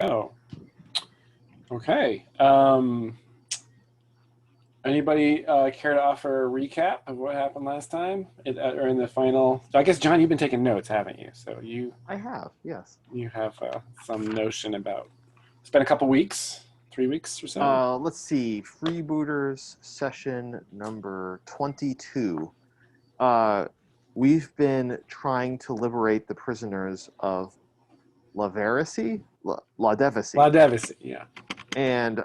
Oh, okay. Anybody care to offer a recap of what happened last time, or in the final? I guess John, you've been taking notes, haven't you? So I have, yes. you have some notion about. It's been a couple weeks, 3 weeks or so. Let's see. Freebooters session number 22. Uh, we've been trying to liberate the prisoners of La Verici? La La Devacy. Davis, yeah. And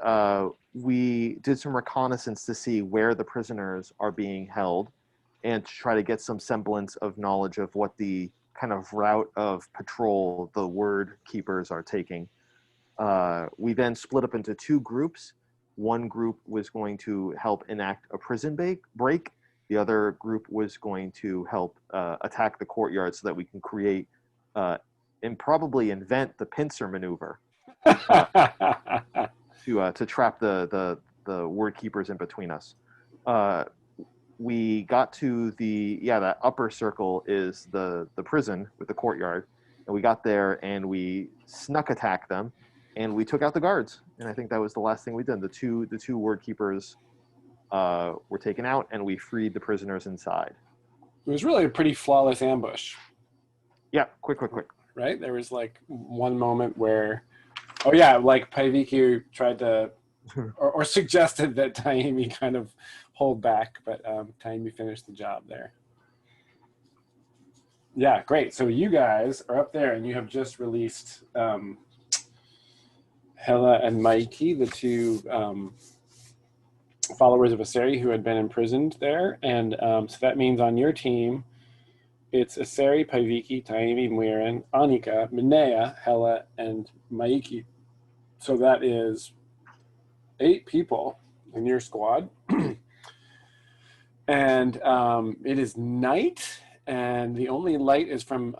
we did some reconnaissance to see where the prisoners are being held and to try to get some semblance of knowledge of what the kind of route of patrol the word keepers are taking. We then split up into two groups. One group was going to help enact a prison break. The other group was going to help attack the courtyard so that we can create and probably invent the pincer maneuver uh, to trap the word keepers in between us. Uh, we got to that upper circle is the prison with the courtyard, and we got there and we snuck attacked them, and we took out the guards. And I think that was the last thing we did. The two word keepers were taken out, and we freed the prisoners inside. It was really a pretty flawless ambush, Yeah, quick. right? There was like one moment where, oh yeah, like Paiviki tried to, or suggested that Taimi kind of hold back, but Taimi finished the job there. Yeah, great. So you guys are up there, and you have just released Hela and Mikey, the two followers of Aseri who had been imprisoned there. And so that means on your team, it's Aseri, Paiviki, Taimi, Muirin, Anika, Minea, Hela, and Maiki. So that is 8 people in your squad. And it is night, and the only light is from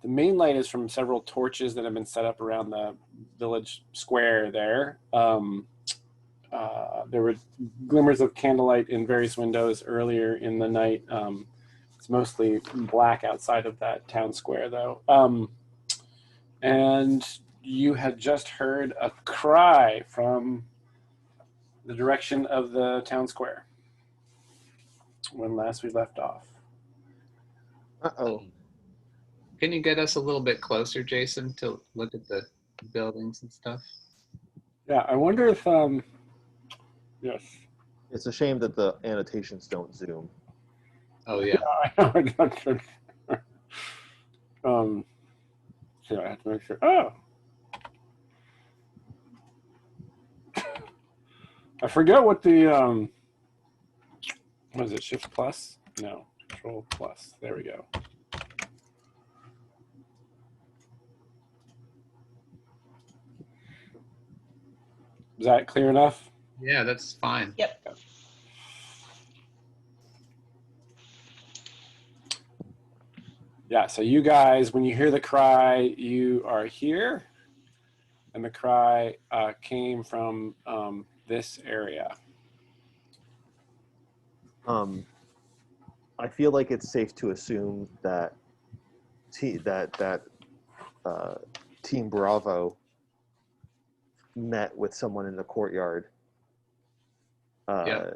the main light is from several torches that have been set up around the village square there. There were glimmers of candlelight in various windows earlier in the night. It's mostly black outside of that town square, though. And you had just heard a cry from the direction of the town square when last we left off. Uh-oh. Can you get us a little bit closer, Jason, to look at the buildings and stuff? Yeah, I wonder if yes. It's a shame that the annotations don't zoom. Oh yeah. So I have to make sure. Oh, I forget what the what is it? Shift plus? No, Control plus. There we go. Is that clear enough? Yeah, that's fine. Yep. Yeah, so you guys, when you hear the cry, you are here, and the cry came from this area. I feel like it's safe to assume that Team Bravo met with someone in the courtyard. Yeah.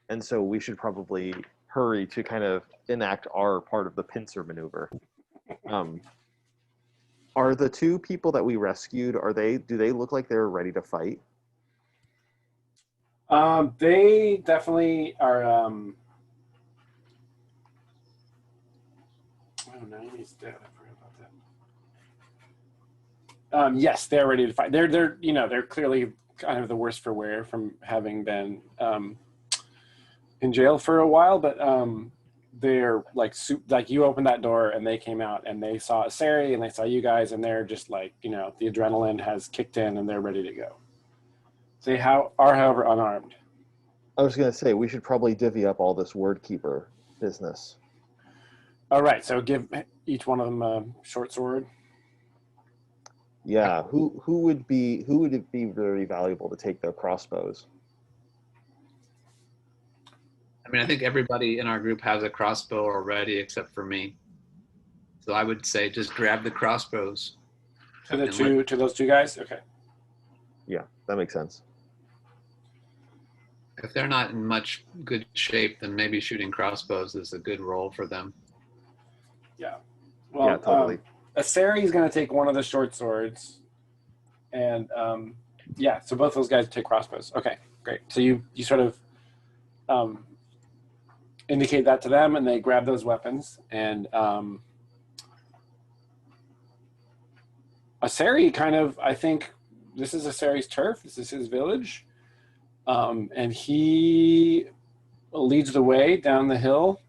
And so we should probably hurry to kind of enact our part of the pincer maneuver. Are the two people that we rescued, do they look like they're ready to fight? They definitely are. Oh no, he's dead. I forgot about that. Yes, they're ready to fight. They're clearly kind of the worse for wear from having been in jail for a while, but they're like you opened that door and they came out and they saw Aseri and they saw you guys and they're just like, the adrenaline has kicked in and they're ready to go. They are, however, unarmed. I was going to say we should probably divvy up all this word keeper business. All right, so give each one of them a short sword. Yeah, who would it be very valuable to take their crossbows? I mean, I think everybody in our group has a crossbow already except for me. So I would say just grab the crossbows. To those two guys? Okay. Yeah, that makes sense. If they're not in much good shape, then maybe shooting crossbows is a good role for them. Yeah. Yeah, Well, totally. Asari is going to take one of the short swords, and yeah, so both those guys take crossbows. Okay, great. So you sort of indicate that to them, and they grab those weapons. And Asari kind of, I think, this is Asari's turf. This is his village, and he leads the way down the hill.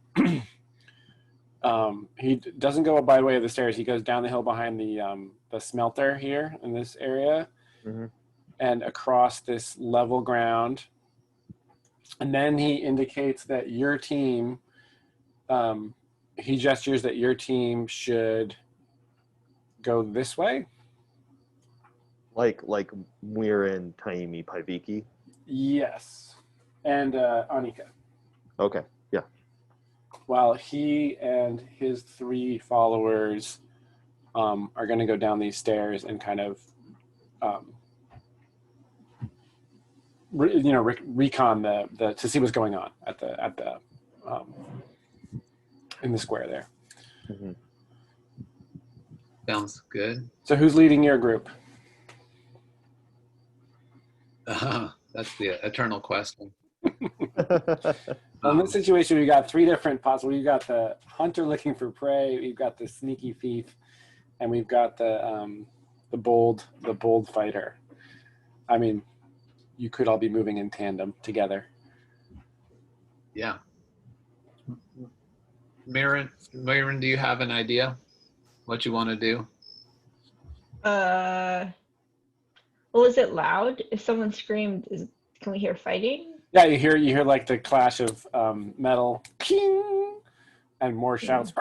He doesn't go by way of the stairs. He goes down the hill behind the smelter here in this area, Mm-hmm. and across this level ground. And then he indicates that your team, he gestures that your team should go this way. Like we're in Taimi Paiviki. Yes. And Anika. Okay. Yeah. While he and his 3 followers are going to go down these stairs and kind of, recon the to see what's going on at the in the square there. Mm-hmm. Sounds good. So who's leading your group? That's the eternal question. Well, in this situation, we got 3 different possible. We've got the hunter looking for prey. We've got the sneaky thief, and we've got the bold fighter. I mean, you could all be moving in tandem together. Yeah. Myron, do you have an idea what you want to do? Well, is it loud? If someone screamed, can we hear fighting? Yeah, you hear like the clash of metal, ping, and more shouts.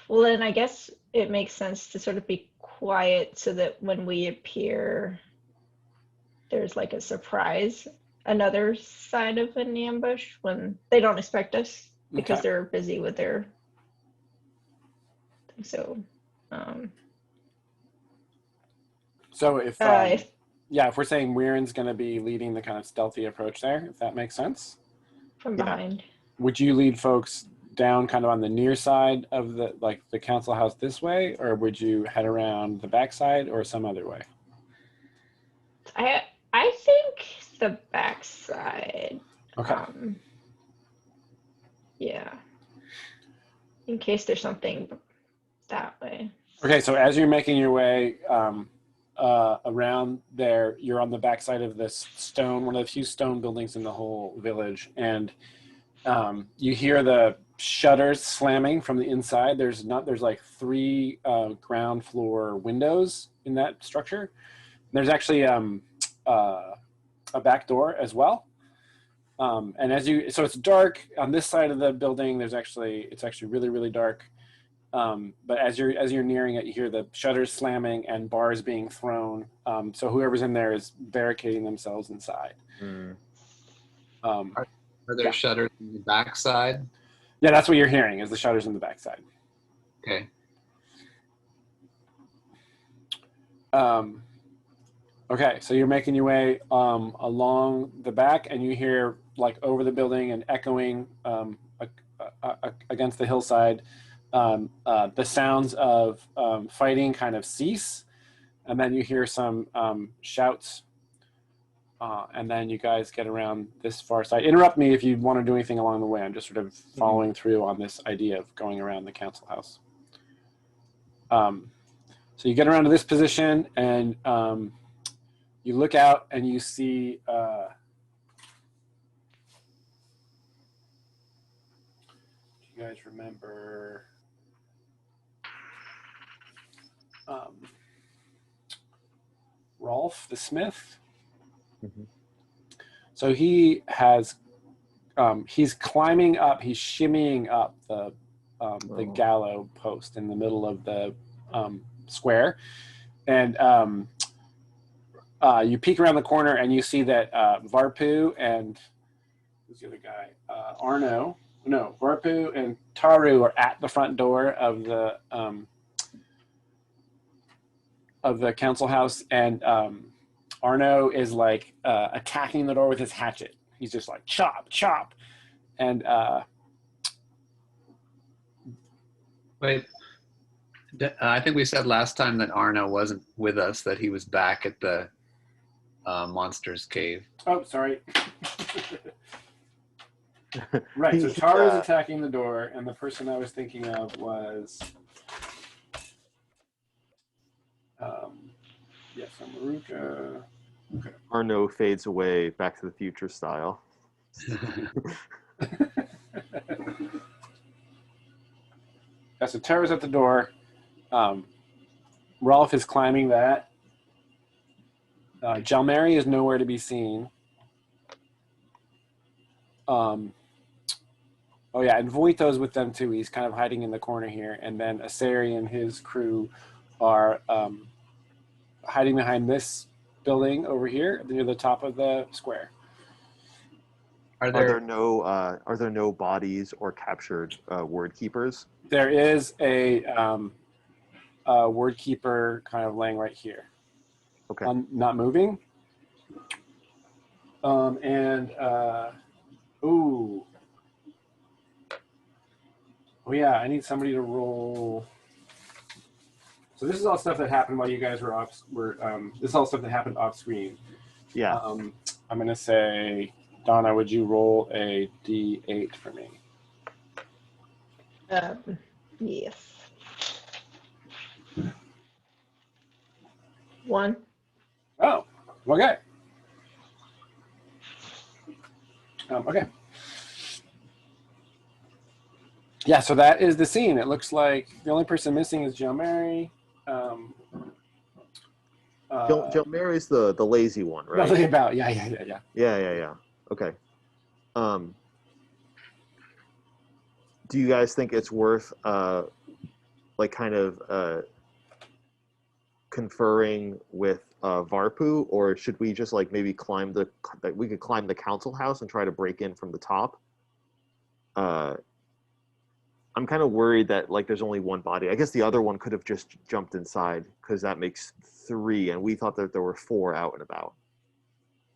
Well, then I guess it makes sense to sort of be quiet so that when we appear, there's like a surprise, another side of an ambush when they don't expect us because Okay. they're busy with their. So, So if if yeah, if we're saying Weirin's going to be leading the kind of stealthy approach there, if that makes sense, from Yeah. behind. would you lead folks down kind of on the near side of the council house this way, or would you head around the back side or some other way? I think the backside. Okay. Yeah. In case there's something that way. Okay, so as you're making your way around there, you're on the backside of this stone, one of the few stone buildings in the whole village, and you hear the shutters slamming from the inside. There's like 3 ground floor windows in that structure. There's actually a back door as well. And so it's dark on this side of the building. It's actually really, really dark. But as you're nearing it, you hear the shutters slamming and bars being thrown. So whoever's in there is barricading themselves inside. Mm. Are there Yeah. shutters on the backside? Yeah, that's what you're hearing is the shutters in the backside. Okay. Okay, so you're making your way along the back, and you hear like over the building and echoing against the hillside, the sounds of fighting kind of cease, and then you hear some shouts, and then you guys get around this far side. Interrupt me if you want to do anything along the way. I'm just sort of following through on this idea of going around the council house. So you get around to this position, and you look out and you see do you guys remember Rolf the Smith? Mhm. So he has he's climbing up, he's shimmying up the gallows post in the middle of the square, and you peek around the corner and you see that Varpu and who's the other guy? Arno. No, Varpu and Taru are at the front door of the council house, and Arno is like attacking the door with his hatchet. He's just like chop, chop, and Wait, I think we said last time that Arno wasn't with us, that he was back at the monster's cave. oh, sorry. Right, so Taru's attacking the door, and the person I was thinking of was yes, Maruka. Okay. Arno fades away, Back to the Future style. Yeah, so Tara's at the door. Rolf is climbing that. Jalmari is nowhere to be seen. Oh yeah, and Voito's with them too. He's kind of hiding in the corner here. And then Asari and his crew are hiding behind this building over here near the top of the square. Are Are there there no bodies or captured word keepers? There is a word keeper kind of laying right here. Okay. Not moving. Ooh. Oh yeah, I need somebody to roll. So this is all stuff that happened while you guys were off. This is all stuff that happened off screen. Yeah. I'm gonna say, Donna, would you roll a D8 for me? Yes. 1. Oh, okay. Okay. Yeah, so that is the scene. It looks like the only person missing is Joe Mary. Joe Mary's the lazy one, right? Nothing about. Yeah. Yeah. Okay. Do you guys think it's worth conferring with Varpu, or should we just like maybe climb the council house and try to break in from the top? I'm kind of worried that like there's only one body. I guess the other one could have just jumped inside because that makes 3, and we thought that there were 4 out and about.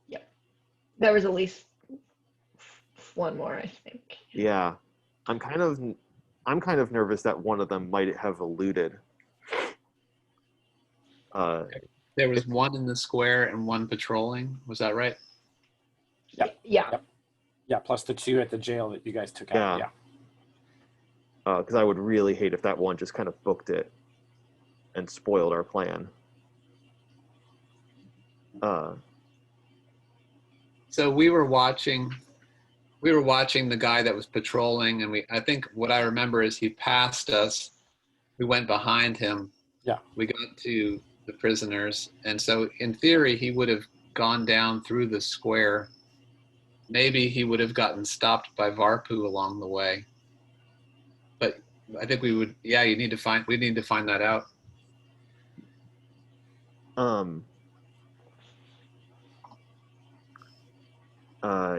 Yeah. There was at least one more, I think. Yeah, I'm kind of nervous that one of them might have eluded. There was one in the square and one patrolling. Was that right? Yeah. Yeah, plus the 2 at the jail that you guys took out. Yeah. Because I would really hate if that one just kind of booked it and spoiled our plan. So we were watching the guy that was patrolling, and I think what I remember is he passed us. We went behind him. Yeah. We got to the prisoners, and so in theory he would have gone down through the square. Maybe he would have gotten stopped by Varpu along the way. But I think we would. Yeah, we need to find that out.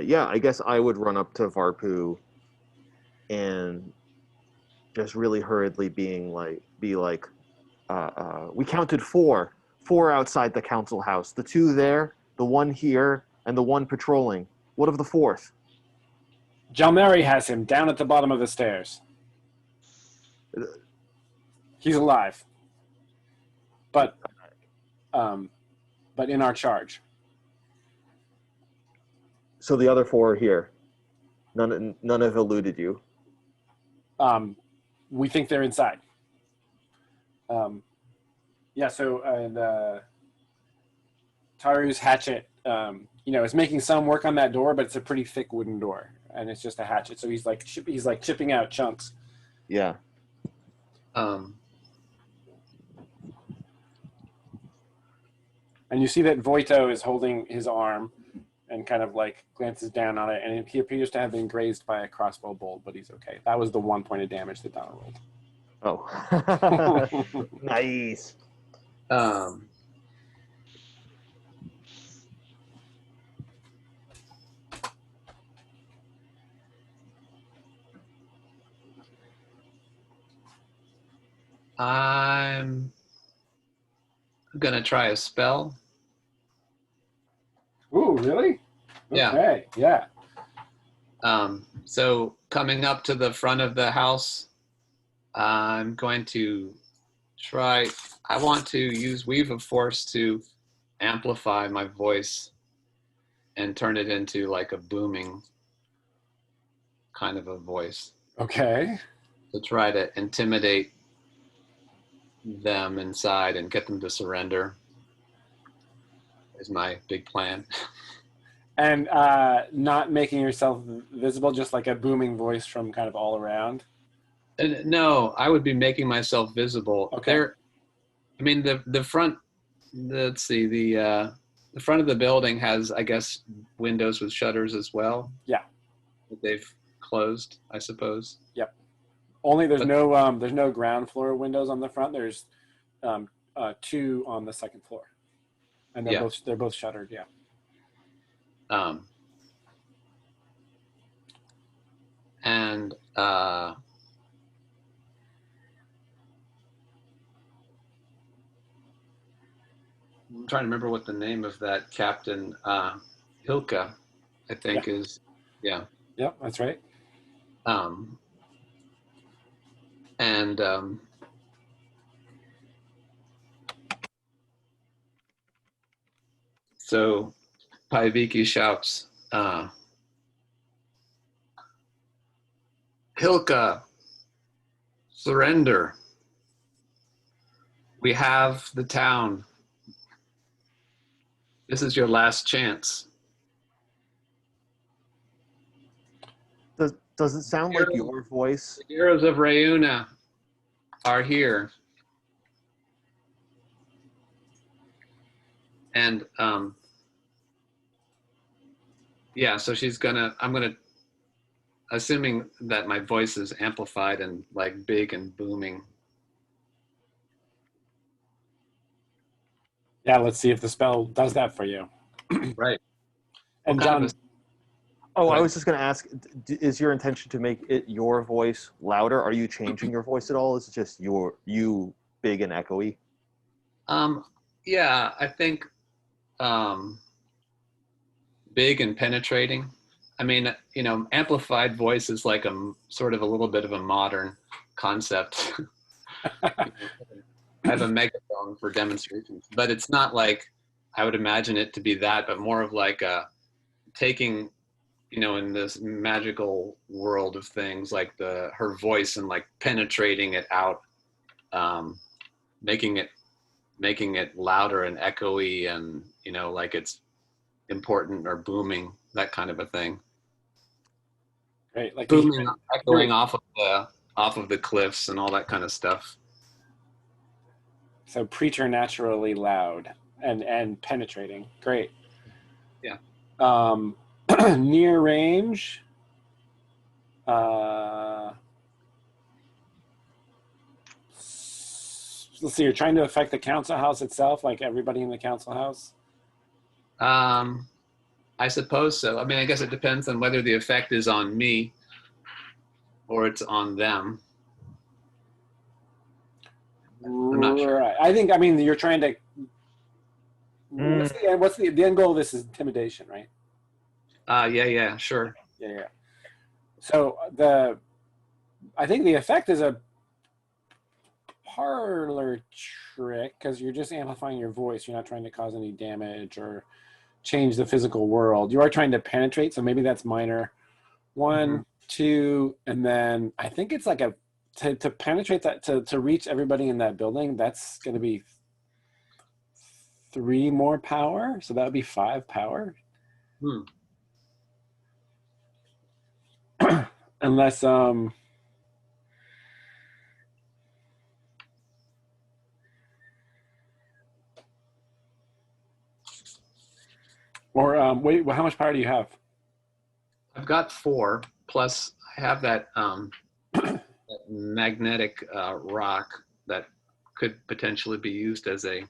Yeah, I guess I would run up to Varpu and just really hurriedly be like, we counted 4 outside the council house, the 2 there, the 1 here, and the 1 patrolling. What of the 4th? Jalmari has him down at the bottom of the stairs. He's alive, but in our charge. So the other 4 are here. None have eluded you. We think they're inside. Yeah. So and Taru's hatchet, is making some work on that door, but it's a pretty thick wooden door, and it's just a hatchet. So he's like chipping out chunks. Yeah. And you see that Voito is holding his arm and kind of like glances down on it, and he appears to have been grazed by a crossbow bolt, but he's okay. That was the 1 point of damage that Donna rolled. Oh. Nice. I'm gonna try a spell. Ooh, really? Yeah. Okay, yeah. So coming up to the front of the house, I'm going to try. I want to use Weave of Force to amplify my voice and turn it into like a booming kind of a voice Okay. to try to intimidate them inside and get them to surrender is my big plan. And not making yourself visible, just like a booming voice from kind of all around. And no, I would be making myself visible. Okay. I mean, the front. Let's see. The front of the building has, I guess, windows with shutters as well. Yeah. That they've closed, I suppose. Yep. Only there's But- no ground floor windows on the front. There's 2 on the second floor, and Yeah. they're both shuttered. Yeah. And I'm trying to remember what the name of that captain, Hilka, I think is, yeah. Yep, that's right. And so Paiviki shouts, Hilka, surrender. We have the town. This is your last chance. Does it sound like your voice? The heroes of Rayuna are here. And yeah, so I'm gonna, assuming that my voice is amplified and like big and booming. Yeah, let's see if the spell does that for you. Right. And What kind John, of Oh, I Right. was just going to ask, is your intention to make it your voice louder? Are you changing your voice at all? Is it just you big and echoey? Yeah, I think big and penetrating. I mean, amplified voice is like sort of a little bit of a modern concept. I have a megaphone for demonstrations, but it's not like I would imagine it to be that, but more of like taking, in this magical world of things, like her voice and like penetrating it out, making it louder and echoey and, like it's important or booming, that kind of a thing. right, like Booming, echoing off of the cliffs and all that kind of stuff. so preternaturally loud and penetrating. Great. Yeah. Near range. Let's see. You're trying to affect the council house itself, like everybody in the council house. I suppose so. I mean, I guess it depends on whether the effect is on me or it's on them. I'm not sure. Right. I mean, you're trying to. What's the end goal of this is intimidation, right? Yeah, sure. Yeah. So I think the effect is a parlor trick because you're just amplifying your voice. You're not trying to cause any damage or change the physical world. You are trying to penetrate, so maybe that's minor. 1, 2, and then I think it's like to penetrate that to reach everybody in that building. That's going to be 3 more power, so that would be 5 power. Unless or wait, how much power do you have? I've got 4, plus I have that, that magnetic rock that could potentially be used as a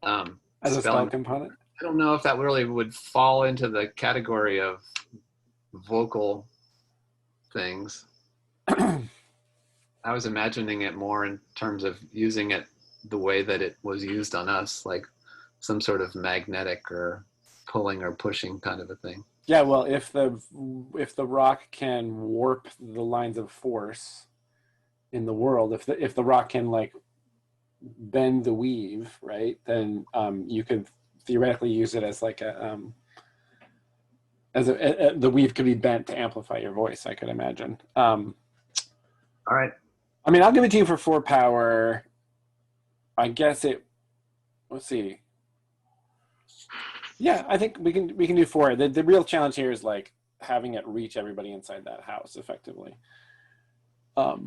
Spell component? I don't know if that really would fall into the category of vocal things. I was imagining it more in terms of using it the way that it was used on us, like some sort of magnetic or pulling or pushing kind of a thing. Yeah, well, if the rock can warp the lines of force in the world, if the rock can like bend the weave, right, then you could theoretically use it as like the weave could be bent to amplify your voice. I could imagine. All right. I mean, I'll give it to you for 4 power. I guess it. Let's see. Yeah, I think we can do 4. The real challenge here is like having it reach everybody inside that house effectively. Let's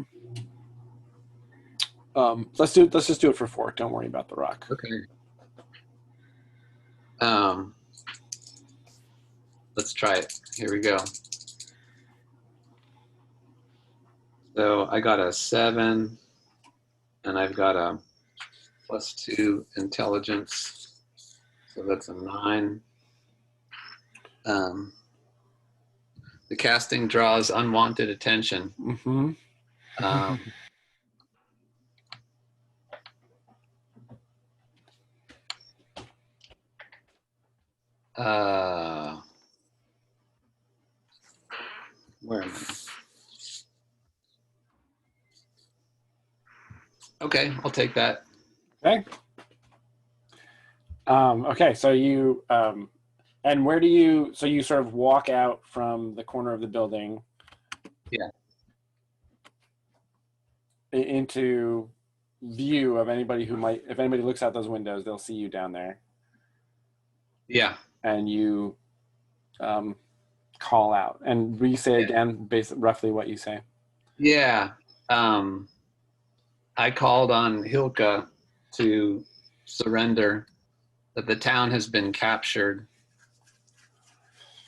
just do it for 4. Don't worry about the rock. Okay. Let's try it. Here we go. So I got a 7, and I've got a +2 intelligence, so that's a 9. The casting draws unwanted attention. Mm-hmm. Where am I? Okay, I'll take that. Okay. Okay, so you and where do you? So you sort of walk out from the corner of the building. Yeah. Into view of anybody who might, if anybody looks out those windows, they'll see you down there. Yeah. And you call out, and we say again, roughly what you say. Yeah. I called on Hilka to surrender, that the town has been captured,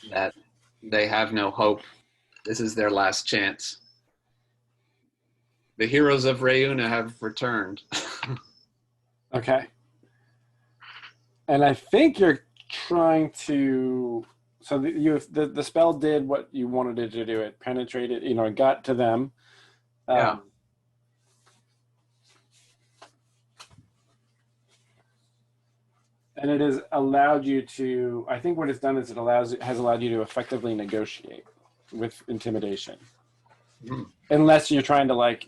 that they have no hope. This is their last chance. The heroes of Rayuna have returned. Okay. And I think you're trying to. So the spell did what you wanted it to do. It penetrated. It got to them. Yeah. And it has allowed you to. I think what it's done is has allowed you to effectively negotiate with intimidation. Mm. Unless you're trying to like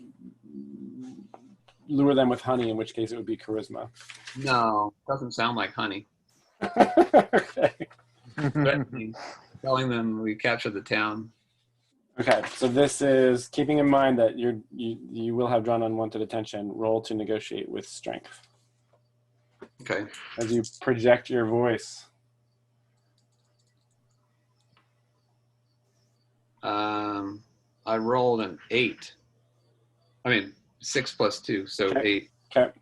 lure them with honey, in which case it would be charisma. No, doesn't sound like honey. Okay. Threatening, telling them we captured the town. Okay, so this is keeping in mind that you will have drawn unwanted attention. Roll to negotiate with strength. Okay. As you project your voice. I rolled an 8. I mean, 6 + 2, so Okay. 8. Okay.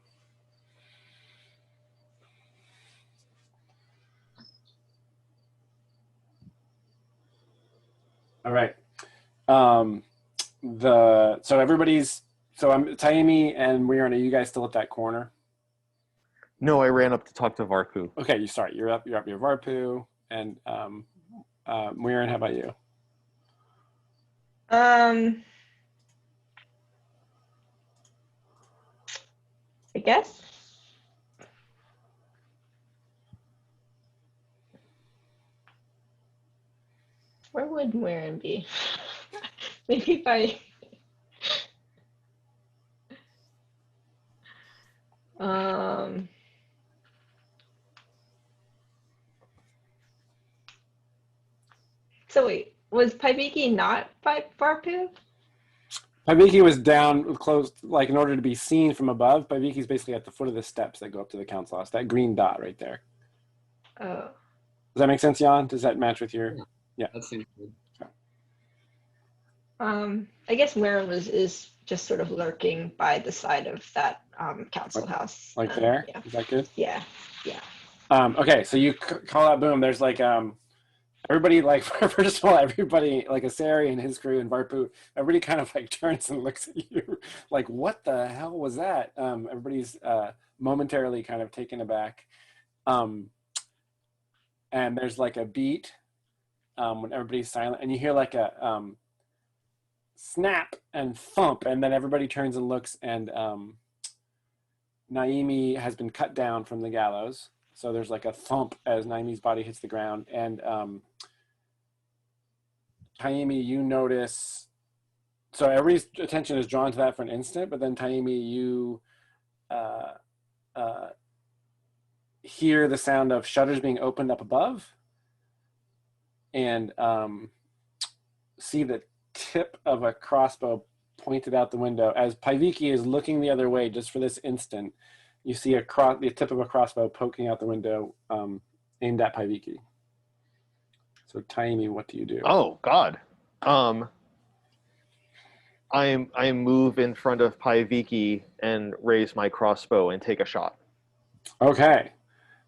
All right. So I'm Taimi and Weirn. Are you guys still at that corner? No, I ran up to talk to Varpu. Okay, you're up your Varpu, and Weirn, how about you? I guess. Where would Warren be? Maybe if I So wait, was Paibiki not by Varpu? Paibiki was down close, like in order to be seen from above. Paibiki's basically at the foot of the steps that go up to the council house. That green dot right there. Oh. Does that make sense, Jan? Does that match with your? Yeah. That seems good. I guess Warren is just sort of lurking by the side of that council house. Like there? Yeah. Is that good? Yeah. Yeah. Okay, so you call out boom. There's like everybody, like first of all, everybody like Asari and his crew and Varpu, everybody kind of like turns and looks at you like, what the hell was that? Everybody's momentarily kind of taken aback. And there's like a beat when everybody's silent, and you hear like a snap and thump, and then everybody turns and looks, and Naimi has been cut down from the gallows. So there's like a thump as Naimi's body hits the ground, and Taimi, you notice. So everybody's attention is drawn to that for an instant, but then Taimi, you hear the sound of shutters being opened up above, and see the tip of a crossbow pointed out the window. As Paiviki is looking the other way just for this instant, you see the tip of a crossbow poking out the window, aimed at Paiviki. So Taimi, what do you do? Oh God. I move in front of Paiviki and raise my crossbow and take a shot. Okay.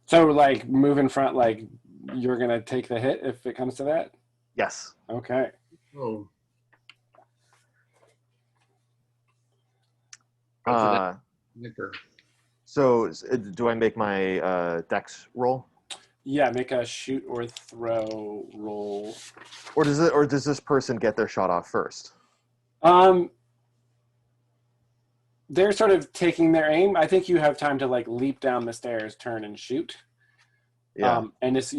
So like move in front, like you're gonna take the hit if it comes to that? Yes. Okay. Oh. Nipper. So do I make my dex roll? Yeah, make a shoot or throw roll. Or does this person get their shot off first? They're sort of taking their aim. I think you have time to like leap down the stairs, turn and shoot. Yeah. And it's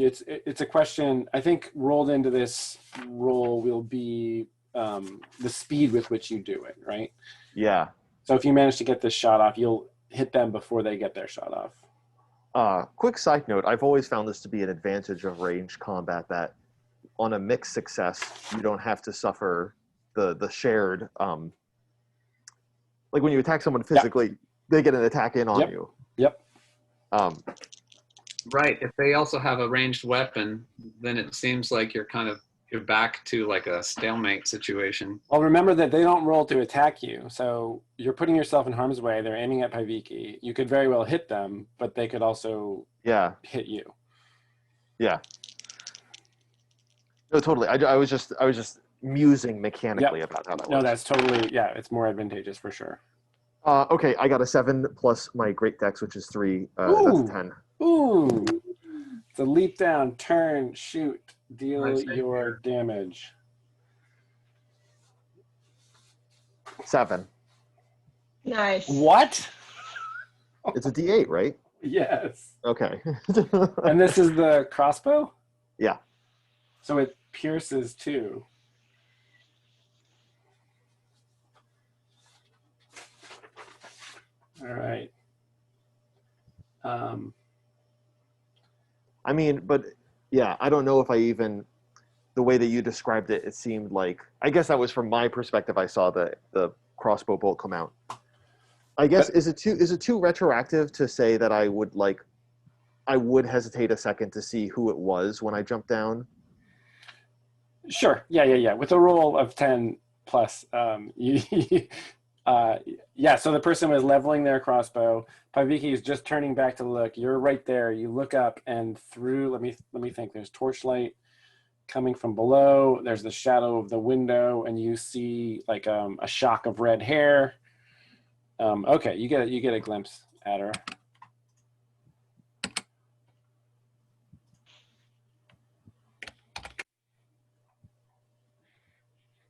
a question. I think rolled into this roll will be the speed with which you do it, right? Yeah. So if you manage to get this shot off, you'll hit them before they get their shot off. Quick side note, I've always found this to be an advantage of ranged combat, that on a mixed success, you don't have to suffer the shared, like when you attack someone physically, they get an attack in on you. Yep. Right. If they also have a ranged weapon, then it seems like you're back to like a stalemate situation. Well, remember that they don't roll to attack you, so you're putting yourself in harm's way. They're aiming at Paiviki. You could very well hit them, but they could also hit you. Yeah. No, totally. I was just musing mechanically about how that works. No, that's totally, it's more advantageous for sure. Okay, I got a 7 plus my great dex, which is 3. That's a 10. Ooh. It's a leap down, turn, shoot, deal your damage. 7. Nice. What? It's a D8, right? Yes. Okay. And this is the crossbow? Yeah. So it pierces too. All right. I mean, but yeah, I don't know if I even, the way that you described it, it seemed like, I guess that was from my perspective. I saw the crossbow bolt come out. I guess, is it too retroactive to say that I would hesitate a second to see who it was when I jumped down? Sure. Yeah. With a roll of 10 plus, so the person was leveling their crossbow. Paiviki is just turning back to look. You're right there. You look up, and through, let me think. There's torchlight coming from below. There's the shadow of the window, and you see like a shock of red hair. Okay, you get a glimpse at her.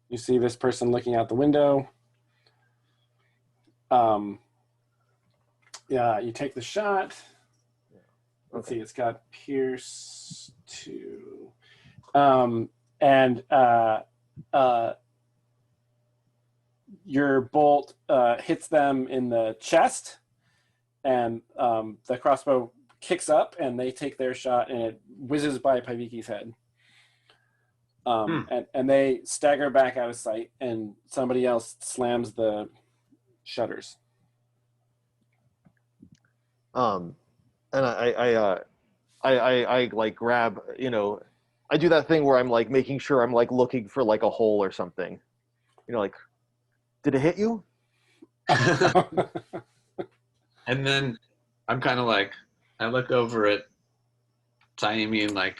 You see this person looking out the window. You take the shot. Let's see, it's got pierce 2. Your bolt hits them in the chest, and the crossbow kicks up, and they take their shot, and it whizzes by Paiviki's head. And they stagger back out of sight, and somebody else slams the shutters. And I like grab, I do that thing where I'm like making sure I'm like looking for like a hole or something, like, did it hit you? And then I'm kind of like, I look over at Taimi and like,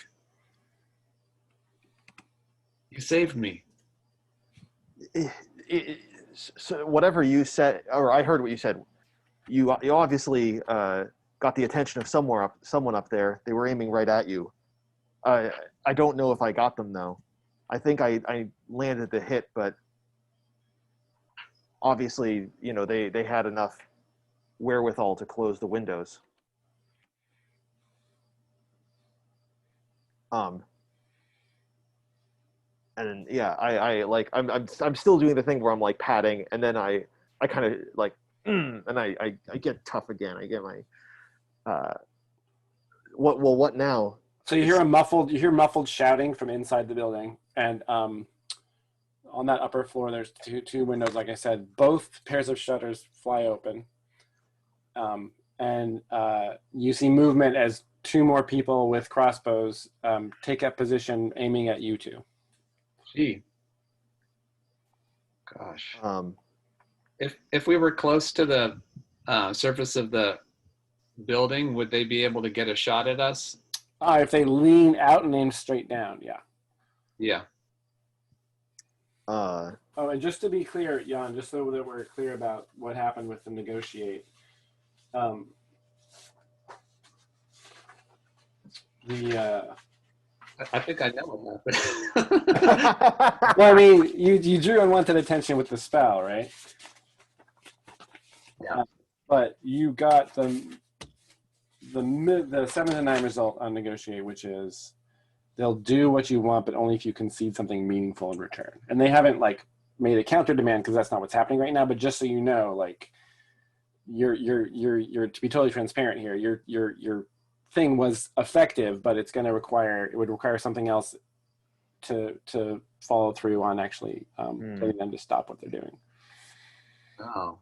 you saved me. So whatever you said, or I heard what you said, you obviously got the attention of someone up there. They were aiming right at you. I don't know if I got them though. I think I landed the hit, but obviously, you know, they had enough wherewithal to close the windows. And yeah, I like I'm still doing the thing where I'm like patting, and then I kind of like and I get tough again. I get my what now? So you hear muffled shouting from inside the building, and on that upper floor, there's two windows. Like I said, both pairs of shutters fly open, and you see movement as two more people with crossbows take up position, aiming at you two. Gee. Gosh. Um, If we were close to the surface of the building, would they be able to get a shot at us? If they lean out and aim straight down, yeah. Yeah. uh, Oh, and just to be clear, Jan, just so that we're clear about what happened with the negotiate, I think I know what happened. well, I mean, you drew unwanted attention with the spell, right? Yeah. But you got the 7 to 9 result on negotiate, which is they'll do what you want, but only if you concede something meaningful in return. And they haven't like made a counter demand because that's not what's happening right now. But just so you know, like you're to be totally transparent here, your thing was effective, but it would require something else to follow through on actually getting them to stop what they're doing. Oh,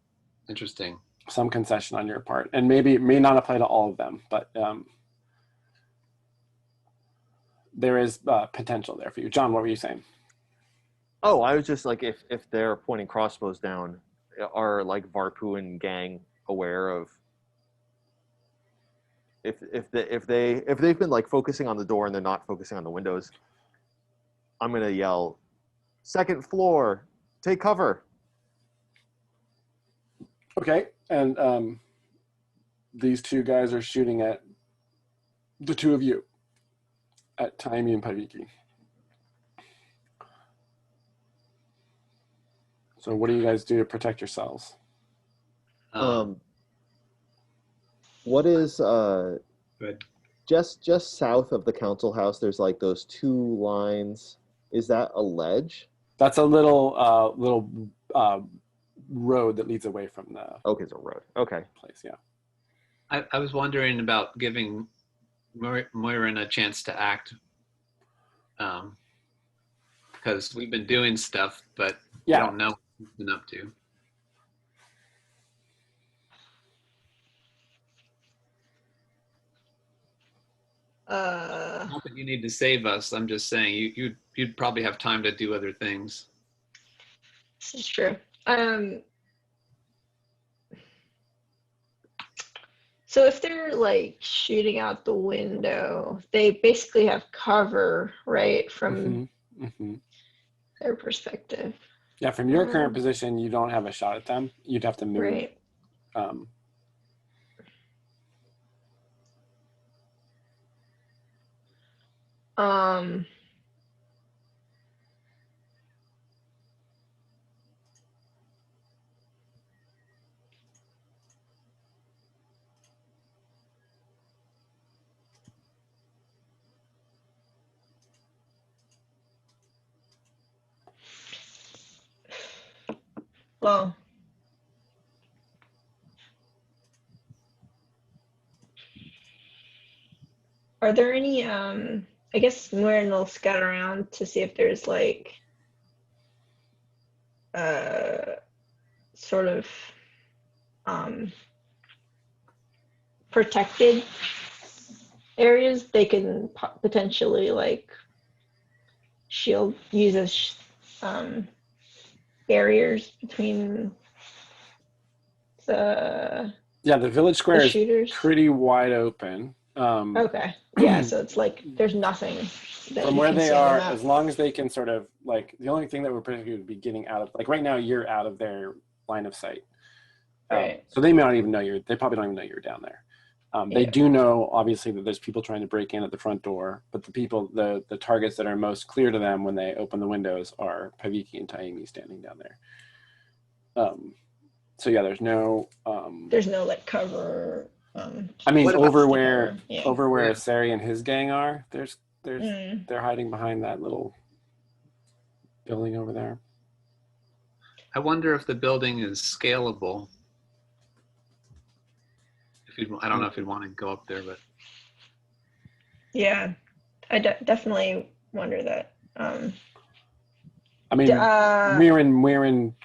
interesting. Some concession on your part, and maybe it may not apply to all of them, but there is potential there for you. John, what were you saying? oh, I was just like, if they're pointing crossbows down, are like Varpu and gang aware of if they've been like focusing on the door and they're not focusing on the windows? I'm gonna yell, second floor, take cover. Okay, and these two guys are shooting at the two of you, at Taimi and Paviki. So what do you guys do to protect yourselves? What is Good. just south of the council house? There's like those two lines. Is that a ledge? That's a little road that leads away from the Okay, it's a road. Okay. place. Yeah. I was wondering about giving Moirin a chance to act, because we've been doing stuff, but we don't know what he's been up to. Not that you need to save us. I'm just saying you'd probably have time to do other things. This is true. So if they're like shooting out the window, they basically have cover, right, from their perspective. Yeah, from your current position, you don't have a shot at them. You'd have to move. Right. Well, are there any, I guess Moirin will scout around to see if there's like, sort of, protected areas they can potentially like use as barriers between the village square is shooters. pretty wide open. Okay, yeah, so it's like there's nothing that from you where can they see on the are, map. as long as they can sort of like, the only thing that would particularly be getting out of, like right now you're out of their line of sight. Right. So they may not even know they probably don't even know you're down there. They do know obviously that there's people trying to break in at the front door, but the targets that are most clear to them when they open the windows are Paviki and Taimi standing down there. So yeah, there's no. There's no like cover. I mean, What about over stick where cover. Yeah. over where Yeah. Asari and his gang are, there's Mm. they're hiding behind that little building over there. I wonder if the building is scalable. I don't know if you'd want to go up there, but Yeah, I definitely wonder that. I mean, we're in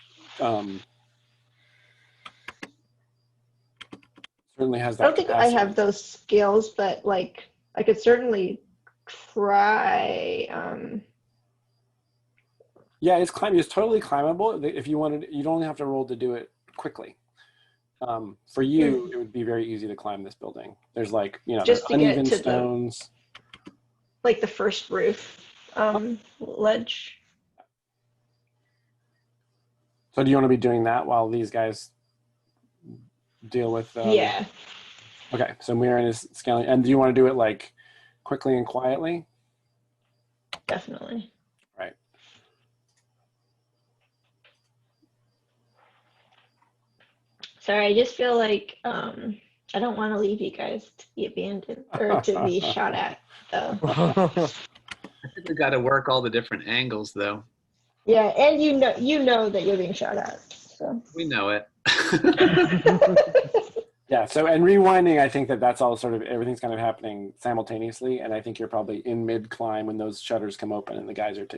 certainly has I that don't think I capacity. have those skills, but like I could certainly try. Yeah, it's totally climbable. If you wanted, you'd only have to roll to do it quickly. For you, it would be very easy to climb this building. There's like, there's Just to get uneven to stones. like the first roof ledge. So do you want to be doing that while these guys deal with? Yeah, Okay, so Mirren is scaling, and do you want to do it like quickly and quietly? definitely. Right. Sorry, I just feel like I don't want to leave you guys to be abandoned or to be shot at, though. I think we got to work all the different angles, though. Yeah, and you know that you're being shot at. So. We know it. Yeah. So, and rewinding, I think that's all sort of everything's kind of happening simultaneously, and I think you're probably in mid climb when those shutters come open and the guys are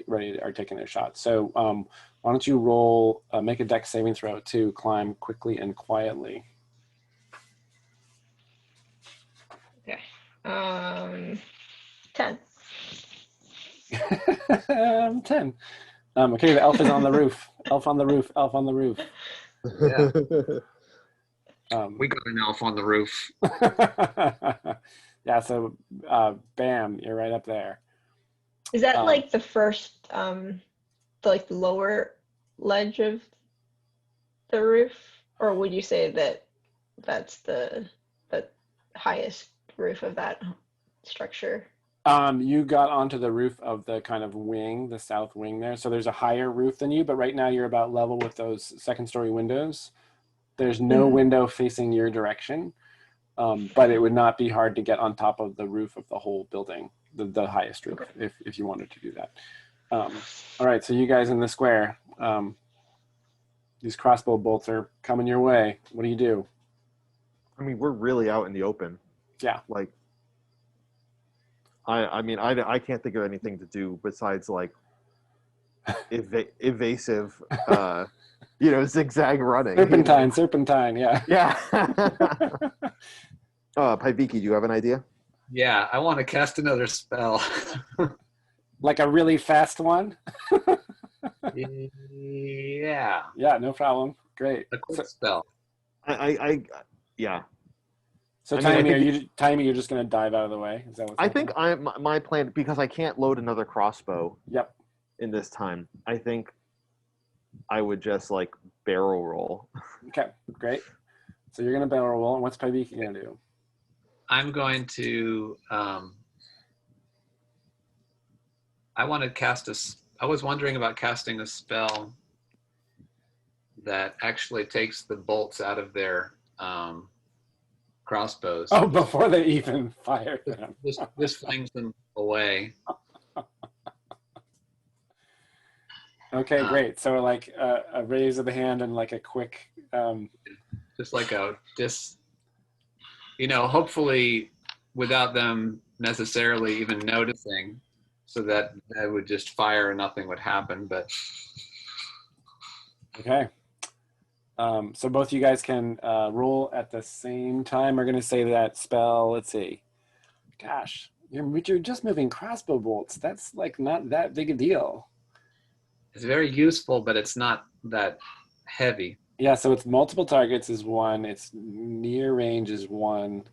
are taking their shots. So, why don't you roll, make a dex saving throw to climb quickly and quietly. Okay. 10. 10. Okay, the elf is on the roof. Elf on the roof. Elf on the roof. Yeah. We got an elf on the roof. Yeah, so bam, you're right up there. Is that like the first, the lower ledge of the roof, or would you say that that's the highest roof of that structure? You got onto the roof of the kind of wing, the south wing there. So there's a higher roof than you, but right now you're about level with those second story windows. There's no window facing your direction, but it would not be hard to get on top of the roof of the whole building, the highest roof, if you wanted to do that. All right, so you guys in the square, these crossbow bolts are coming your way. What do you do? I mean, we're really out in the open. Yeah. Like, I can't think of anything to do besides like evasive, zigzag running. Serpentine, yeah. Yeah. Paiviki, do you have an idea? Yeah, I want to cast another spell. Like a really fast one? Yeah. Yeah, no problem. Great. A quick spell. Yeah. So, Timey, you're just going to dive out of the way? Is that what's happening? My plan, because I can't load another crossbow Yep. in this time, I think I would just like barrel roll. Okay, great. So you're going to barrel roll, and what's Paiviki going to do? I'm going to, I was wondering about casting a spell that actually takes the bolts out of their crossbows. Oh, before they even fire them. This flings them away. Okay, great. So like a raise of the hand and like a quick... Just like hopefully without them necessarily even noticing, so that they would just fire and nothing would happen. But Okay. So both you guys can roll at the same time. We're going to say that spell. Let's see. Gosh, you're just moving crossbow bolts. That's like not that big a deal. it's very useful, but it's not that heavy. Yeah, so it's multiple targets is 1. It's near range is 1.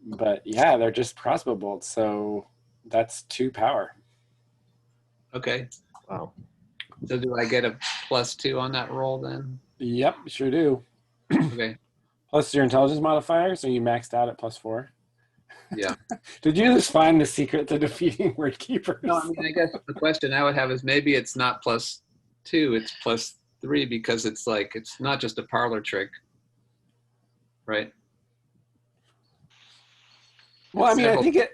But yeah, they're just crossbow bolts. So that's 2 power. Okay. Wow. So do I get a +2 on that roll then? Yep, sure do. Okay. Plus your intelligence modifier, so you maxed out at +4. Yeah. Did you just find the secret to defeating word keepers? No, I mean, I guess the question I would have is maybe it's not +2, it's +3 3 because it's like it's not just a parlor trick, right? Well, I mean, Several-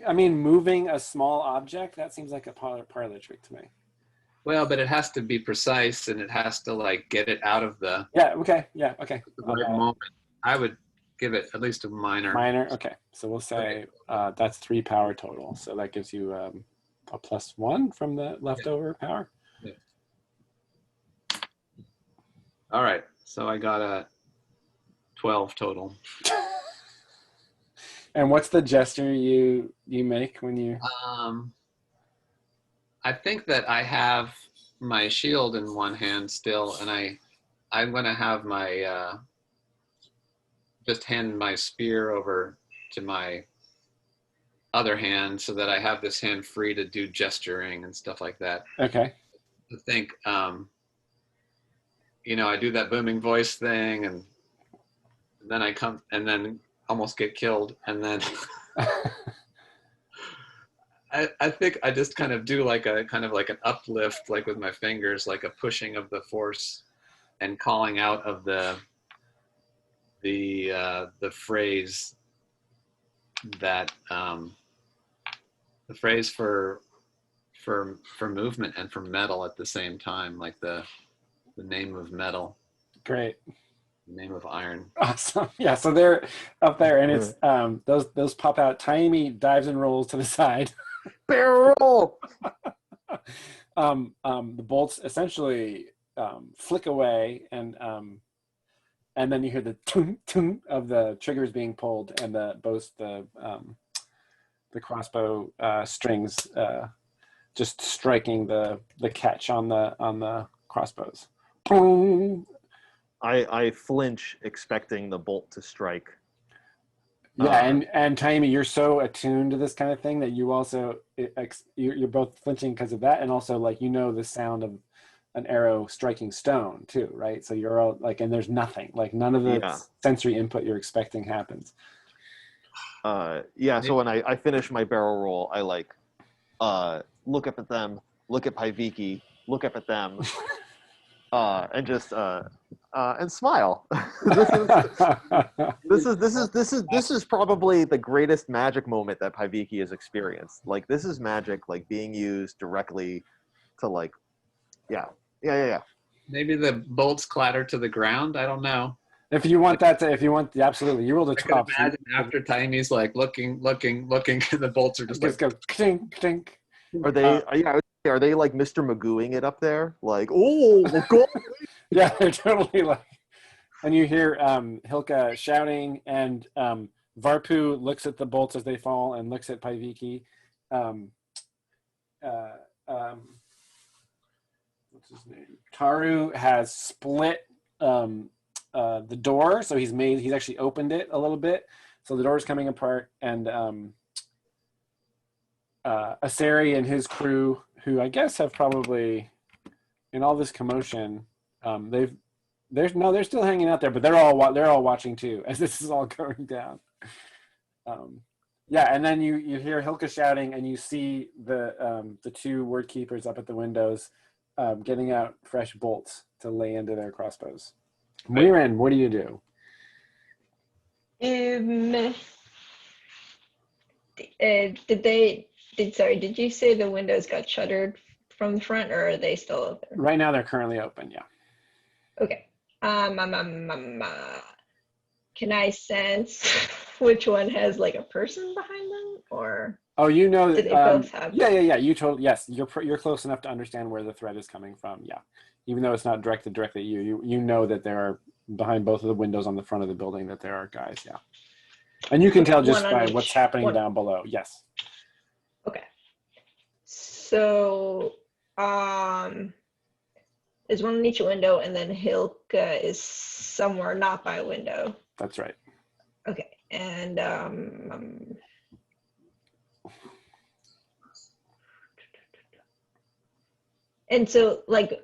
I mean, moving a small object, that seems like a parlor trick to me. Well, but it has to be precise and it has to like get it out of the Yeah. Okay. Yeah. Okay. right moment. I would give it at least a minor. Minor. Okay. So we'll say that's 3 power total. So that gives you a +1 from the leftover power. Yeah. All right. So I got a 12 total. And what's the gesture you make when you? I think that I have my shield in one hand still, and I'm gonna have my just hand my spear over to my other hand so that I have this hand free to do gesturing and stuff like that. Okay. I think you know, I do that booming voice thing, and then I come and then almost get killed, and then I think I just kind of do like a kind of like an uplift, like with my fingers, like a pushing of the force, and calling out of the phrase that the phrase for movement and for metal at the same time, like the name of metal, Great. the name of iron. Awesome. Yeah. So they're up there, and it's those pop out. Taimi dives and rolls to the side. Barrel. The bolts essentially flick away, and then you hear the tung tung of the triggers being pulled, and the crossbow strings just striking the catch on the crossbows. Boom. I flinch, expecting the bolt to strike. Yeah, and Taimi, you're so attuned to this kind of thing that you also you're both flinching because of that, and also like the sound of an arrow striking stone too, right? So you're all like, and there's nothing, like none of the sensory input you're expecting happens. So when I finish my barrel roll, I like look up at them, look at Paiviki, look up at them, and just and smile. This is probably the greatest magic moment that Paiviki has experienced. Like, this is magic, like being used directly to like, yeah. Maybe the bolts clatter to the ground. I don't know. If you want, absolutely. You rolled a 12. I can imagine after Taimi's like looking, the bolts are just like go clink, clink. Are they? Are they like Mr. Magooing it up there? Like, oh, go! Yeah, they're totally like. And you hear Hilka shouting, and Varpu looks at the bolts as they fall and looks at Paiviki. What's his name? Taru has split the door, so he's actually opened it a little bit, so the door is coming apart, and Aseri and his crew, who I guess have probably, in all this commotion, they're still hanging out there, but they're all watching too as this is all going down. And then you hear Hilka shouting, and you see the 2 word keepers up at the windows getting out fresh bolts to lay into their crossbows. Muiren, what do you do? Did you say the windows got shuttered from the front, or are they still open? Right now they're currently open, yeah. Okay. Can I sense which one has like a person behind them, or? Oh, you know that. Do they both have? Yeah. Yes, you're close enough to understand where the threat is coming from. Yeah, even though it's not directed directly at you, you know that there are behind both of the windows on the front of the building that there are guys. Yeah, and you can tell just by what's happening down below. Yes. Okay. So, there's one on each window, and then Hilka is somewhere not by a window. That's right. Okay, and so like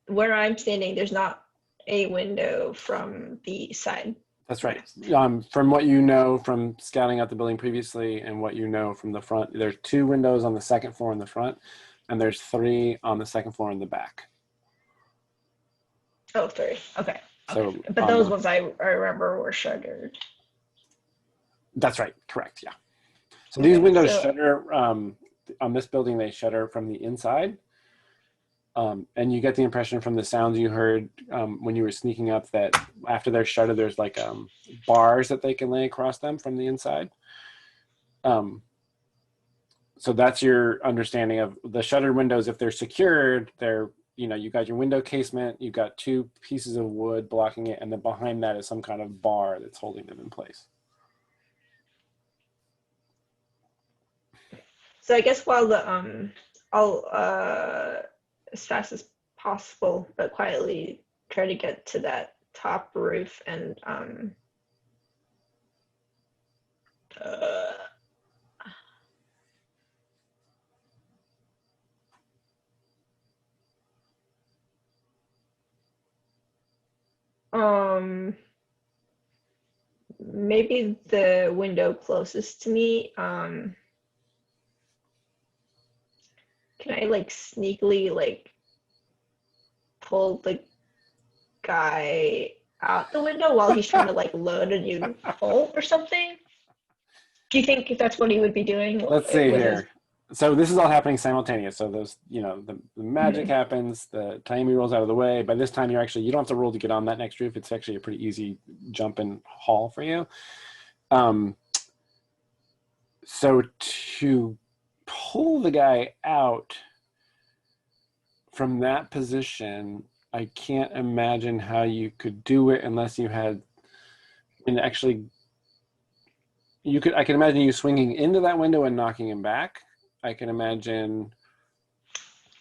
where I'm standing, there's not a window from the side. That's right. From what you know from scouting out the building previously, and what you know from the front, there's 2 windows on the second floor in the front, and there's 3 on the second floor in the back. Oh, 3. Okay. So Okay. But on those the- ones I remember were shuttered. That's right. Correct. Yeah. So Okay, these windows so- shutter on this building. They shutter from the inside, and you get the impression from the sounds you heard when you were sneaking up that after they're shuttered, there's like bars that they can lay across them from the inside. So that's your understanding of the shuttered windows. If they're secured, they're, you got your window casement, you've got 2 pieces of wood blocking it, and then behind that is some kind of bar that's holding them in place. So I guess while I'll as fast as possible, but quietly try to get to that top roof and uh, maybe the window closest to me. Can I like sneakily like pull the guy out the window while he's trying to like load a new bolt or something? Do you think that's what he would be doing? Let's see with here. So this is all happening simultaneous. So those, the magic happens, the Taimi rolls out of the way. By this time, you don't have to roll to get on that next roof. It's actually a pretty easy jump and haul for you. So to pull the guy out from that position, I can't imagine how you could do it unless you had, and actually, I can imagine you swinging into that window and knocking him back. I can imagine.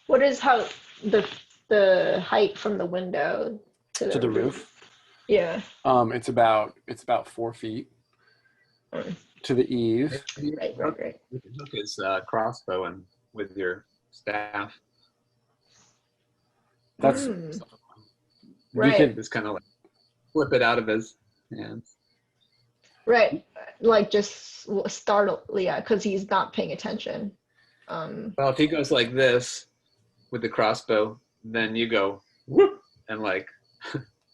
What is how the height from the window to the roof? Yeah. It's about 4 feet to the eave. Right. You can hook his crossbow and with your staff. That's right. You could Just kind of like flip it out of his hands. Right. Like just startle, yeah, because he's not paying attention. Well, if he goes like this with the crossbow, then you go whoop and like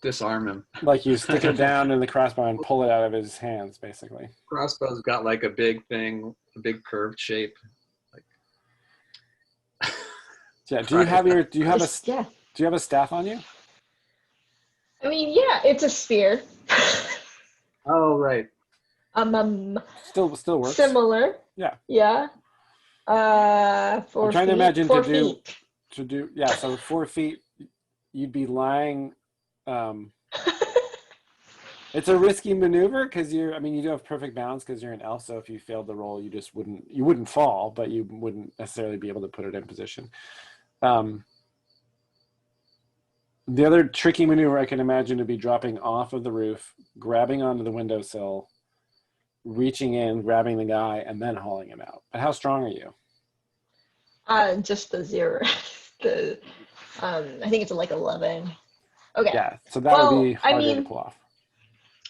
disarm him. like you stick it down in the crossbow and pull it out of his hands, basically. Crossbow's got like a big thing, a big curved shape. Like Yeah. Do you have a staff on you? I mean, yeah, it's a spear. Oh right. Still works. Similar. Yeah. Yeah. 4 I'm trying to feet, imagine 4 feet. yeah. So 4 feet, you'd be lying. It's a risky maneuver because you do have perfect balance because you're an elf. So if you failed the roll, you wouldn't fall, but you wouldn't necessarily be able to put it in position. The other tricky maneuver I can imagine would be dropping off of the roof, grabbing onto the windowsill, reaching in, grabbing the guy, and then hauling him out. But how strong are you? Just the 0. I think it's like 11. Okay. Yeah, so that would be harder to pull off.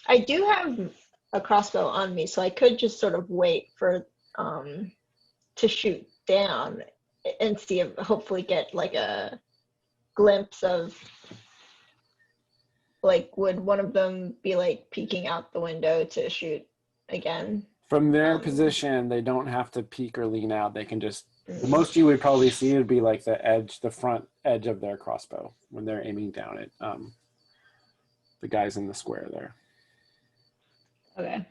I do have a crossbow on me, so I could just sort of wait for to shoot down and see if hopefully get like a glimpse of like would one of them be like peeking out the window to shoot again? From their position, they don't have to peek or lean out. They can just the most you would probably see would be like the front edge of their crossbow when they're aiming down at the guys in the square there. Okay.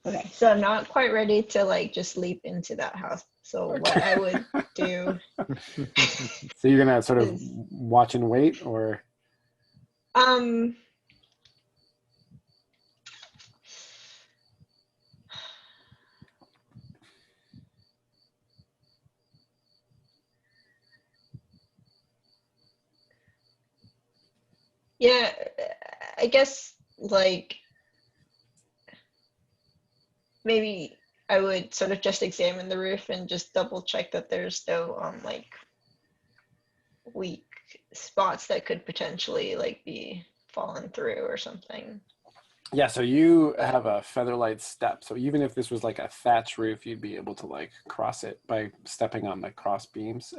Okay, so I'm not quite ready to like just leap into that house. So what I would do. So you're gonna sort of watch and wait, or? Yeah, I guess like maybe I would sort of just examine the roof and just double check that there's no like weak spots that could potentially like be fallen through or something. Yeah, so you have a featherlight step. So even if this was like a thatch roof, you'd be able to like cross it by stepping on the cross beams.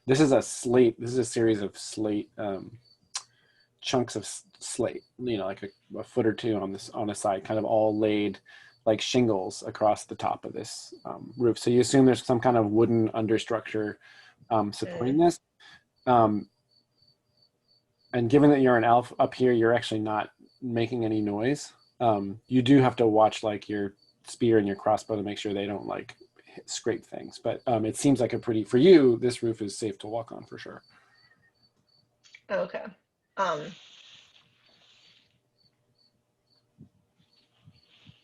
This is a slate. This is a series of slate chunks of slate. You know, like a foot or two on this on a side, kind of all laid like shingles across the top of this roof. So you assume there's some kind of wooden understructure supporting this. Um, and given that you're an elf up here, you're actually not making any noise. You do have to watch like your spear and your crossbow to make sure they don't like scrape things. But it seems like a pretty, for you, this roof is safe to walk on for sure. Okay. Um,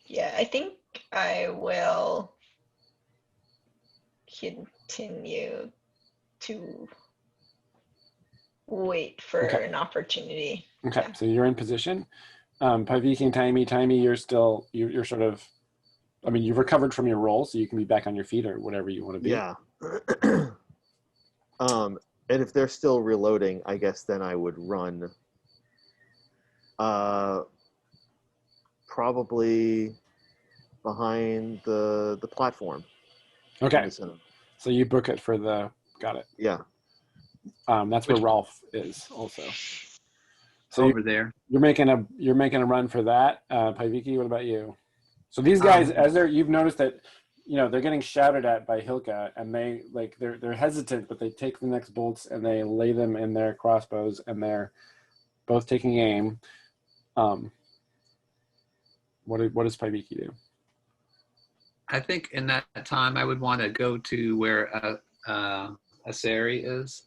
yeah, I think I will continue to wait for Okay. an opportunity. Okay, Yeah. so you're in position. Paviki and Taimi, you're still, you're sort of, I mean, you've recovered from your roll, so you can be back on your feet or whatever you want to be. Yeah. And if they're still reloading, I guess then I would run. Probably behind the platform. Okay, so you book it for the, got it. Yeah. That's where Rolf is also. So Over there. you're making a run for that. Paviki, what about you? So these guys, as you've noticed that, you know, they're getting shouted at by Hilka, and they like they're hesitant, but they take the next bolts and they lay them in their crossbows, and they're both taking aim. What does Paviki do? I think in that time I would want to go to where Asari is,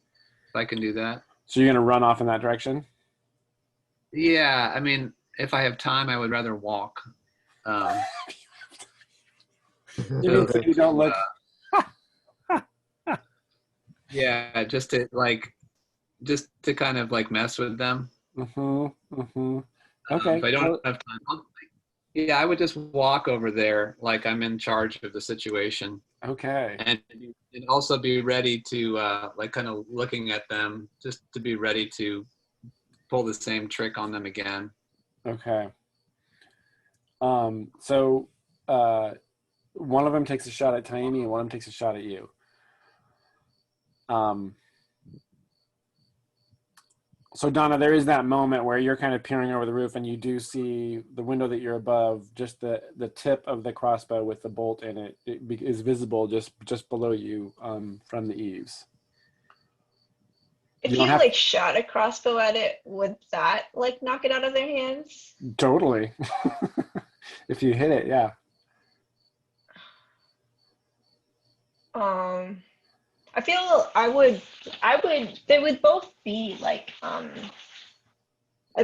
if I can do that. So you're gonna run off in that direction? Yeah, I mean, if I have time, I would rather walk. You mean so you don't look? Yeah, just to kind of like mess with them. Okay. If I don't have time, yeah, I would just walk over there like I'm in charge of the situation. Okay. And also be ready to like kind of looking at them, just to be ready to pull the same trick on them again. Okay. So one of them takes a shot at Taimi and one of them takes a shot at you. So Donna, there is that moment where you're kind of peering over the roof and you do see the window that you're above, just the tip of the crossbow with the bolt in it, is visible just below you from the eaves. If you like shot a crossbow at it, would that like knock it out of their hands? Totally. If you hit it, yeah. I feel they would both be like a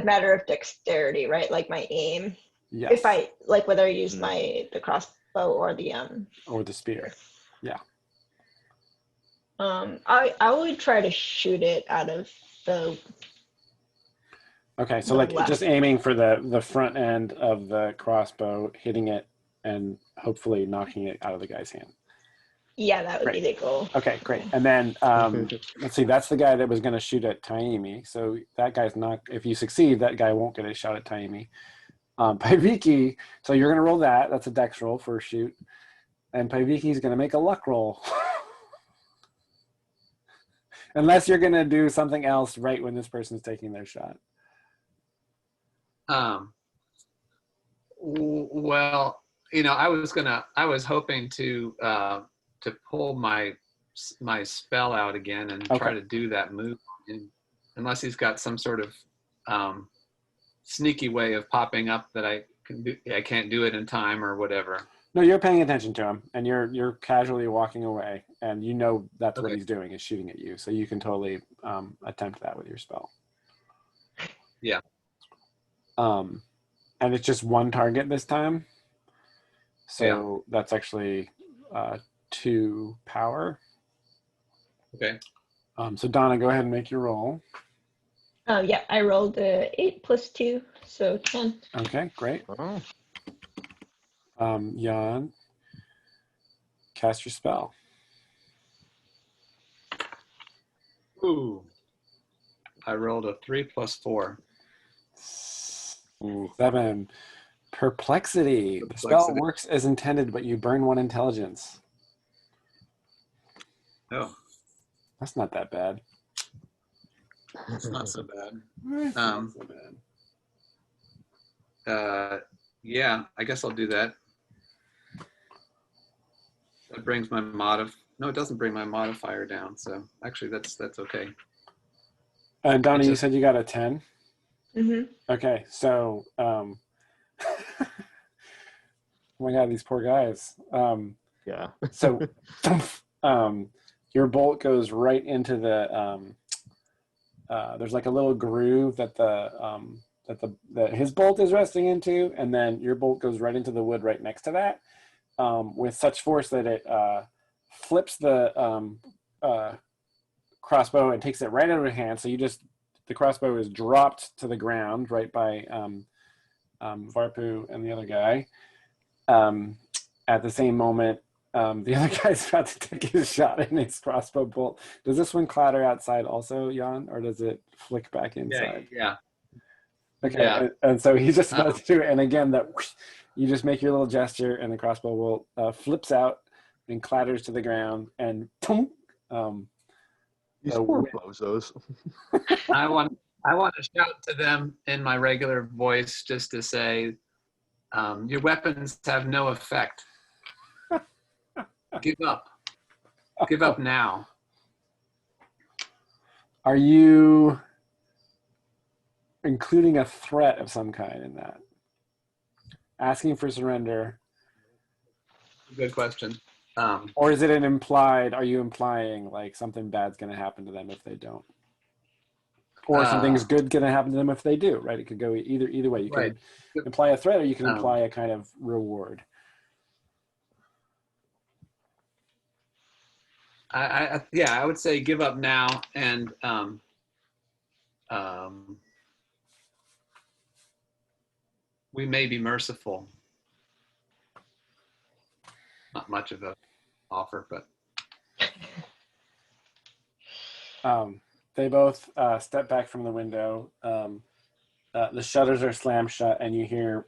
matter of dexterity, right? Like my aim. Yes. If I like whether I use the crossbow or the spear. Yeah. I would try to shoot it out of the. Okay, so like left. just aiming for the front end of the crossbow, hitting it, and hopefully knocking it out of the guy's hand. Yeah, that would be the goal. Okay, great. And then let's see, that's the guy that was going to shoot at Taimi. So that guy's not. If you succeed, that guy won't get a shot at Taimi. Paviki, so you're going to roll that. That's a dex roll for a shoot, and Paviki's going to make a luck roll. Unless you're going to do something else right when this person's taking their shot. Well, you know, I was hoping to pull my spell out again and try to do that move, unless he's got some sort of sneaky way of popping up that I can't do it in time or whatever. No, you're paying attention to him, and you're casually walking away, and you know that's what he's doing, is shooting at you. So you can totally attempt that with your spell. Yeah. And it's just one target this time. So that's actually 2 power. Okay. So Donna, go ahead and make your roll. Oh yeah, I rolled 8 plus 2, so 10. Okay, great. Jan, cast your spell. Ooh. I rolled a 3 plus 4. Ooh, 7. Perplexity. The spell Perplexity. works as intended, but you burn one intelligence. Oh, That's not that bad. it's not so bad. It's not so bad. Yeah, I guess I'll do that. That brings my no, it doesn't bring my modifier down. So actually, that's okay. And Donna, you just- said you got a 10. Mm-hmm. Okay, so oh my god, these poor guys. Yeah. So your bolt goes right into the there's like a little groove that that his bolt is resting into, and then your bolt goes right into the wood right next to that, with such force that it flips the crossbow and takes it right out of your hand. So the crossbow is dropped to the ground right by Varpu and the other guy. At the same moment, the other guy's about to take his shot in his crossbow bolt. Does this one clatter outside also, Jan, or does it flick back inside? Yeah. Okay, Yeah. and so he's just about to do it, and again, you just make your little gesture, and the crossbow bolt flips out and clatters to the ground, and these poor bozos. I want to shout to them in my regular voice just to say, your weapons have no effect. Give up. Give up now. Are you including a threat of some kind in that? Asking for surrender? Good question. Or is it are you implying like something bad's going to happen to them if they don't? Or something's good going to happen to them if they do, right? It could go either way. You Right. can imply a threat, or you can imply a kind of reward. I would say give up now, and we may be merciful. Not much of a offer, but they both step back from the window. The shutters are slammed shut, and you hear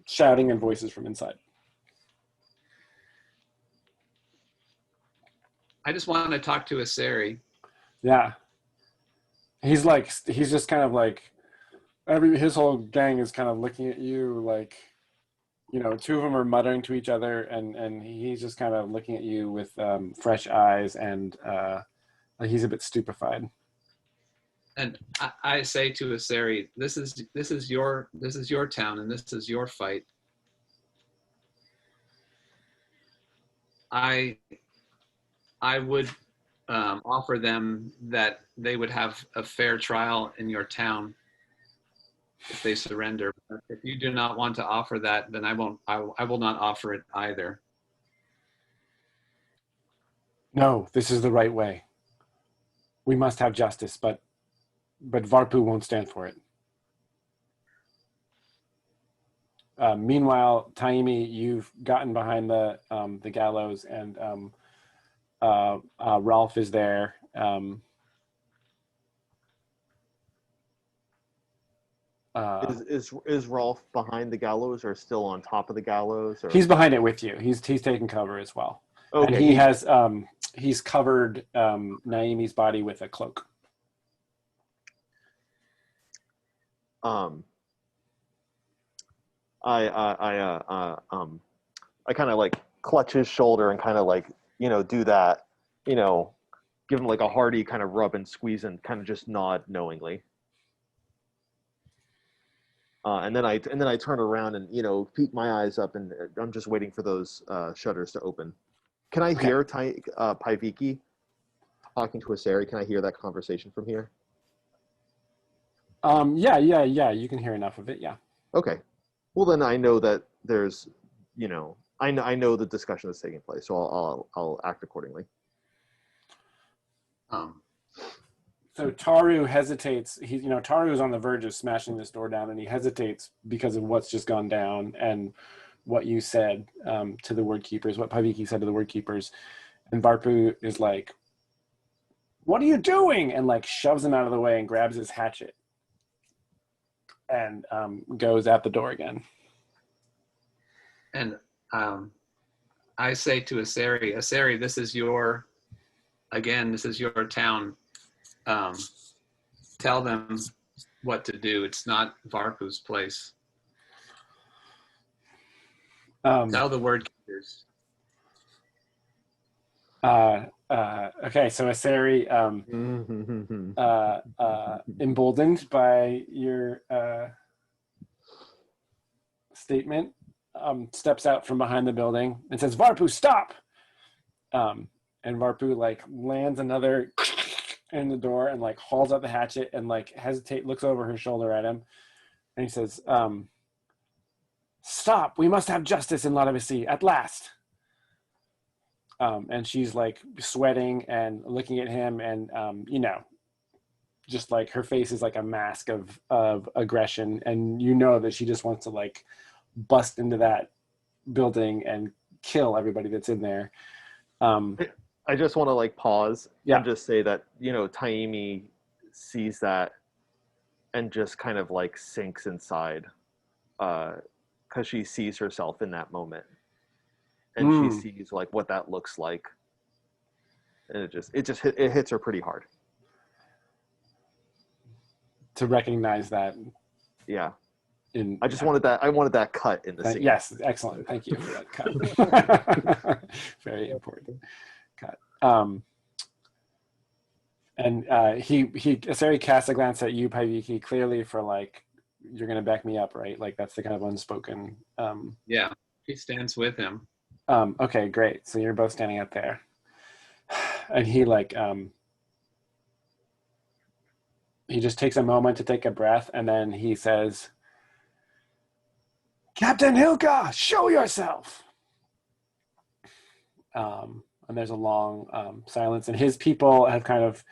shouting and voices from inside. I just want to talk to Aseri. Yeah. He's just kind of like, his whole gang is kind of looking at you like, two of them are muttering to each other, and he's just kind of looking at you with fresh eyes, and like he's a bit stupefied. And I say to Aseri, this is your town, and this is your fight. I would offer them that they would have a fair trial in your town if they surrender. But if you do not want to offer that, then I will not offer it either. No, this is the right way. We must have justice, but Varpu won't stand for it. Meanwhile, Taimi, you've gotten behind the gallows, and Ralph is there. Is Rolf behind the gallows, or still on top of the gallows? Or? He's behind it with you. He's taking cover as well. Okay. And he has he's covered Naimi's body with a cloak. I kind of like clutch his shoulder and kind of like, do that, give him like a hearty kind of rub and squeeze and kind of just nod knowingly. And then I turn around and, peek my eyes up, and I'm just waiting for those shutters to open. Can I hear Paiviki talking to Aseri? Can I hear that conversation from here? Yeah. You can hear enough of it. Yeah. Okay. Well, then I know that there's, I know the discussion that's taking place, so I'll act accordingly. So Taru hesitates. Taru is on the verge of smashing this door down, and he hesitates because of what's just gone down and what you said to the word keepers, what Paiviki said to the word keepers. And Varpu is like, "What are you doing?" and like shoves him out of the way and grabs his hatchet. and goes out the door again. And I say to Aseri, this is your town. Tell them what to do. It's not Varpu's place. Tell the word keepers. Okay, so Aseri, emboldened by your statement, steps out from behind the building and says, "Varpu, stop!" And Varpu like lands another in the door and like hauls out the hatchet and like looks over her shoulder at him, and he says, "Stop! We must have justice in Ladavisi at last." And she's like sweating and looking at him, and just like her face is like a mask of aggression, and that she just wants to like bust into that building and kill everybody that's in there. I just want to like pause Yeah. and just say that, Taimi sees that and just kind of like sinks inside because she sees herself in that moment. And she sees like what that looks like. And it hits her pretty hard. To recognize that. Yeah. I wanted that cut in the scene. Yes, excellent. Thank you for that cut. Very important cut. And Aseri casts a glance at you, Paiviki, clearly for like, you're going to back me up, right? Like that's the kind of unspoken. Yeah, he stands with him. Okay, great. So you're both standing up there. And he like, he just takes a moment to take a breath, and then he says, "Captain Hilka, show yourself." And there's a long silence, and his people have kind of,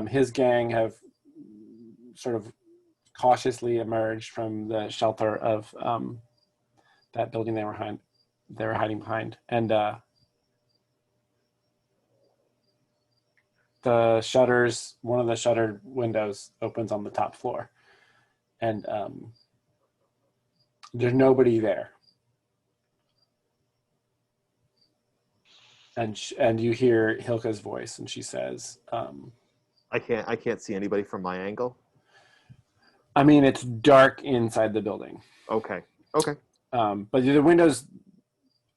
his gang have sort of cautiously emerged from the shelter of that building they were hiding behind. And one of the shuttered windows opens on the top floor, and there's nobody there. And you hear Hilka's voice, and she says, I can't see anybody from my angle. I mean, it's dark inside the building. Okay. But the windows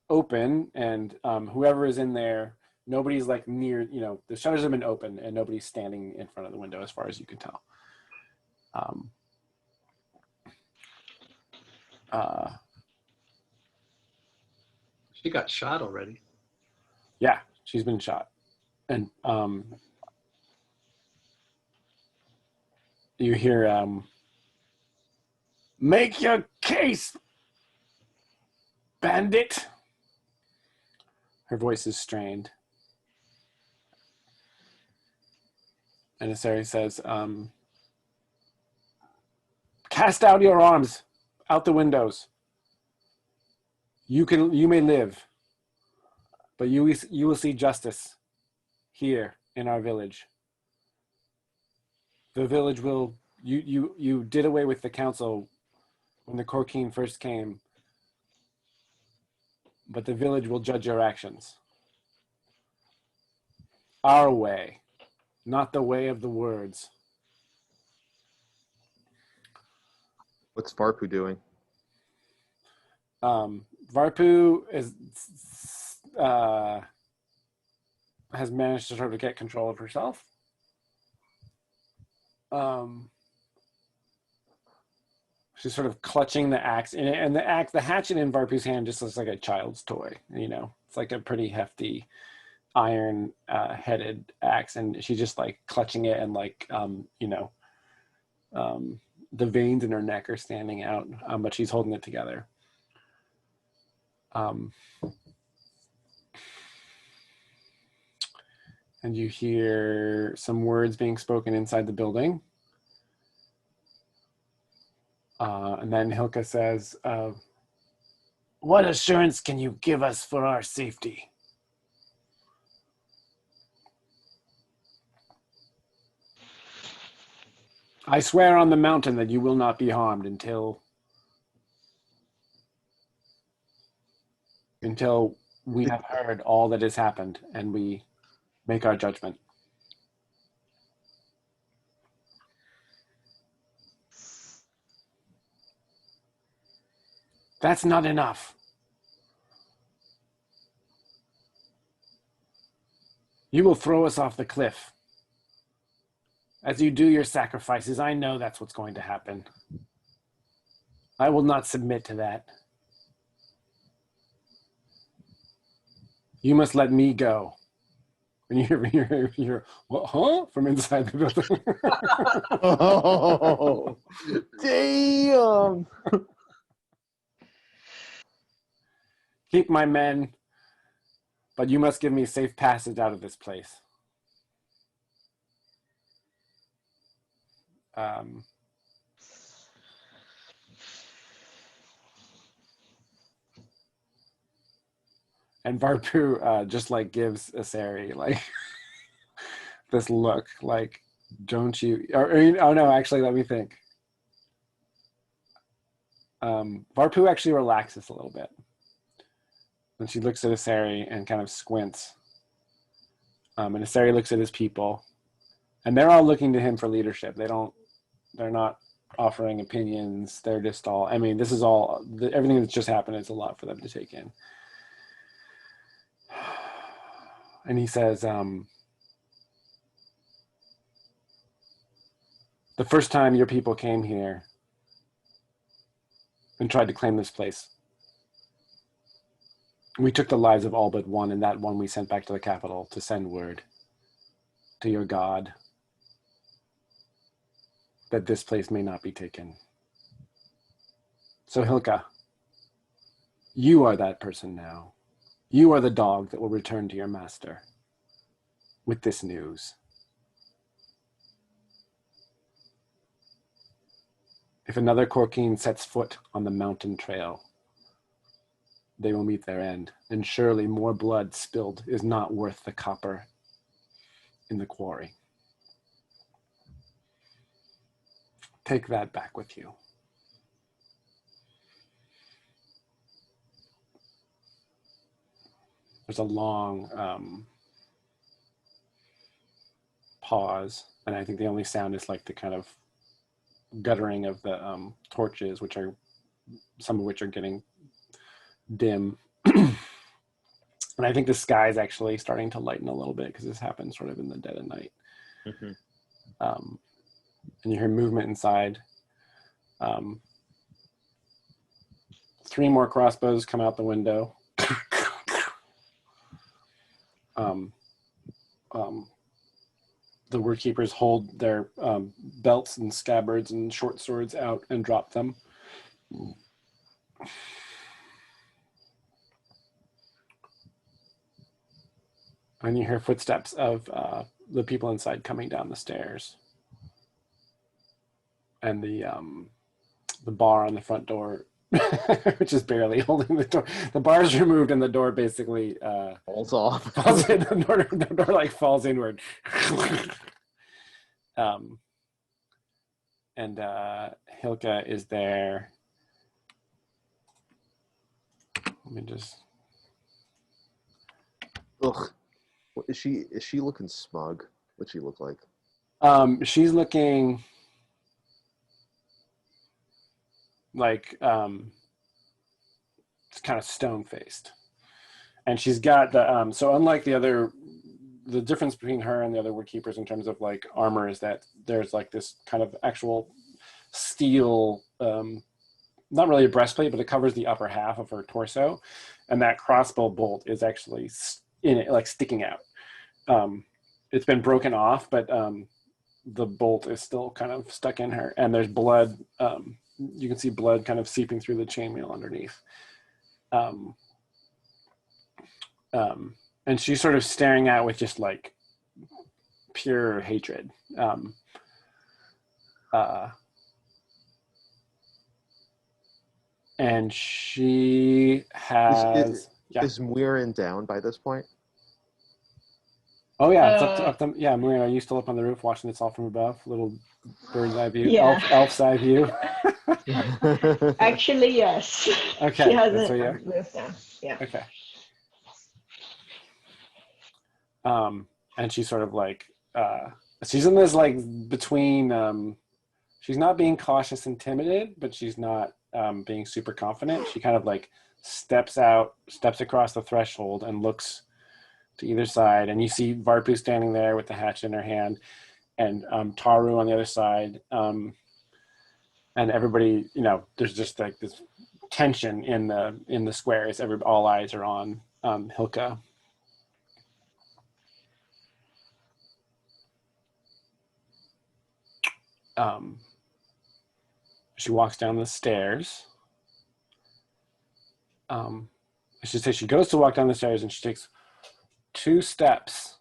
open, and whoever is in there, nobody's like near, the shutters have been open and nobody's standing in front of the window as far as you can tell. She got shot already. Yeah, she's been shot. And you hear, "Make your case, bandit." Her voice is strained. And Aseri says, "Cast out your arms, out the windows. You may live, but you will see justice here in our village. The village will, you did away with the council when the Korkeen first came, but the village will judge your actions. Our way, not the way of the words." What's Varpu doing? Varpu has managed to sort of get control of herself. She's sort of clutching the axe, and the hatchet in Varpu's hand just looks like a child's toy. It's like a pretty hefty iron headed axe, and she's just like clutching it, and like the veins in her neck are standing out, but she's holding it together. And you hear some words being spoken inside the building. And then Hilka says, "What assurance can you give us for our safety?" I swear on the mountain that you will not be harmed until we have heard all that has happened and we make our judgment. That's not enough. You will throw us off the cliff. As you do your sacrifices, I know that's what's going to happen. I will not submit to that. You must let me go. And you hear what, huh? From inside the building. Oh, damn! Keep my men, but you must give me safe passage out of this place. And Varpu just like gives Asari like this look, like, don't you? Oh no, actually, let me think. Varpu actually relaxes a little bit when she looks at Asari and kind of squints. And Asari looks at his people, and they're all looking to him for leadership. They're not offering opinions. They're just all. I mean, this is all. Everything that's just happened is a lot for them to take in. And he says, the first time your people came here and tried to claim this place, we took the lives of all but one, and that one we sent back to the capital to send word to your god that this place may not be taken. So Hilka, you are that person now. You are the dog that will return to your master with this news. If another Korkeen sets foot on the mountain trail, they will meet their end, and surely more blood spilled is not worth the copper in the quarry. Take that back with you. There's a long pause, and I think the only sound is like the kind of guttering of the torches, which are some of which are getting dim. And I think the sky is actually starting to lighten a little bit because this happens sort of in the dead of night. Mm-hmm. And you hear movement inside. 3 more crossbows come out the window. The word keepers hold their belts and scabbards and short swords out and drop them. And you hear footsteps of the people inside coming down the stairs. And the bar on the front door, which is barely holding the door. The bar is removed and the door basically Falls off. falls in. The door like falls inward. And Hilka is there. Let me just. Ugh. What, is she looking smug? What's she look like? She's looking like it's kind of stone-faced, and she's got the so unlike the difference between her and the other wood keepers in terms of like armor is that there's like this kind of actual steel, not really a breastplate, but it covers the upper half of her torso, and that crossbow bolt is actually in it, like sticking out. It's been broken off, but the bolt is still kind of stuck in her, and there's blood. You can see blood kind of seeping through the chainmail underneath. And she's sort of staring out with just like pure hatred. And she has... Is Muirin down by this point? Oh yeah, it's up to yeah, Maria, are you still up on the roof watching this all from above? Little bird's eye view, Yeah. elf's eye view. Actually, yes. She Okay, that's hasn't what you are. moved down. Yeah. Okay. And she's sort of like she's in this like between she's not being cautious and timid, but she's not being super confident. She kind of like steps across the threshold and looks to either side, and you see Varpu standing there with the hatchet in her hand, and Taru on the other side, and everybody, there's just like this tension in the squares. All eyes are on Hilka. She walks down the stairs. I should say she goes to walk down the stairs, and she takes 2 steps,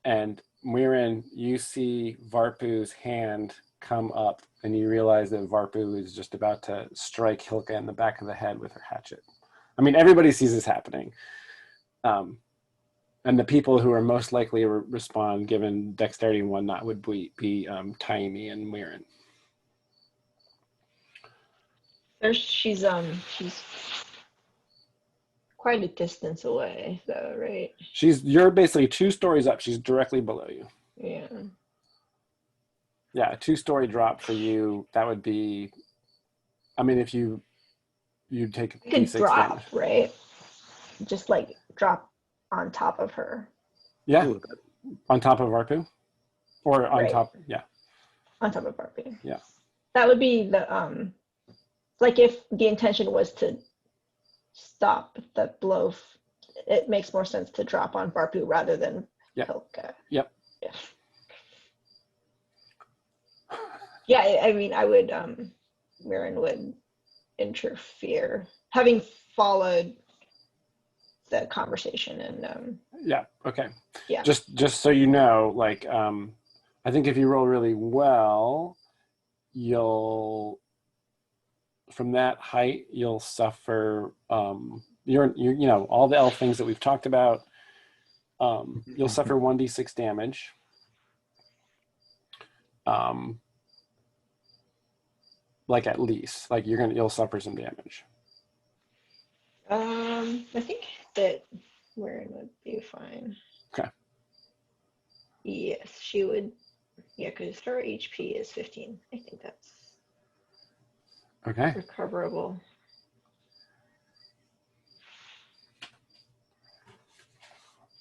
and Muirin, you see Varpu's hand come up, and you realize that Varpu is just about to strike Hilka in the back of the head with her hatchet. I mean, everybody sees this happening. And the people who are most likely to respond, given dexterity and whatnot, would be Taimi and Muirin. She's quite a distance away, though, right? You're basically 2 stories up. She's directly below you. Yeah. Yeah, a 2-story drop for you. That would be. I mean, if you'd take a You could D6 drop, damage. right? Just like drop on top of her. Yeah, Ooh, on top of Varpu, or on Right. top. Yeah. On top of Barbie. Yeah. That would be the like if the intention was to stop the blow, it makes more sense to drop on Barpu rather than Hilka. Yep. Yeah. Yeah, I mean, I would, Mirren would interfere, having followed the conversation and. Yeah. Okay. Yeah. Just so you know, like, I think if you roll really well, from that height, you'll suffer. You know, all the elf things that we've talked about. You'll suffer 1d6 damage. Like at least, like you'll suffer some damage. I think that Mirren would be fine. Okay. Yes, she would. Yeah, because her HP is 15. I think that's Okay. recoverable.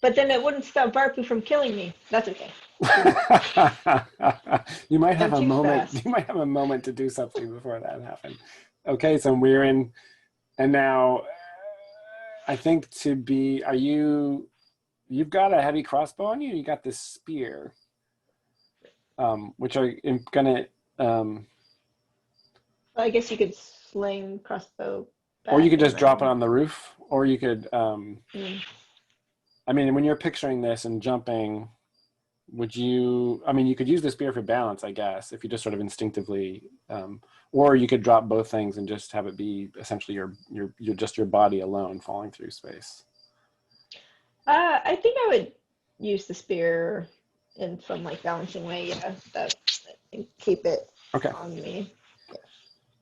But then it wouldn't stop Barpu from killing me. That's okay. You might have I'm a too moment. fast. You might have a moment to do something before that happens. Okay, so we're in, and now I think you've got a heavy crossbow on you. You got this spear, which I'm gonna. I guess you could sling crossbow. Or you could back just and drop it then- on the roof, or you could. Mm. I mean, when you're picturing this and jumping, would you? I mean, you could use the spear for balance, I guess, if you just sort of instinctively, or you could drop both things and just have it be essentially your body alone falling through space. I think I would use the spear in some like balancing way. Yeah, that and keep it Okay. on me.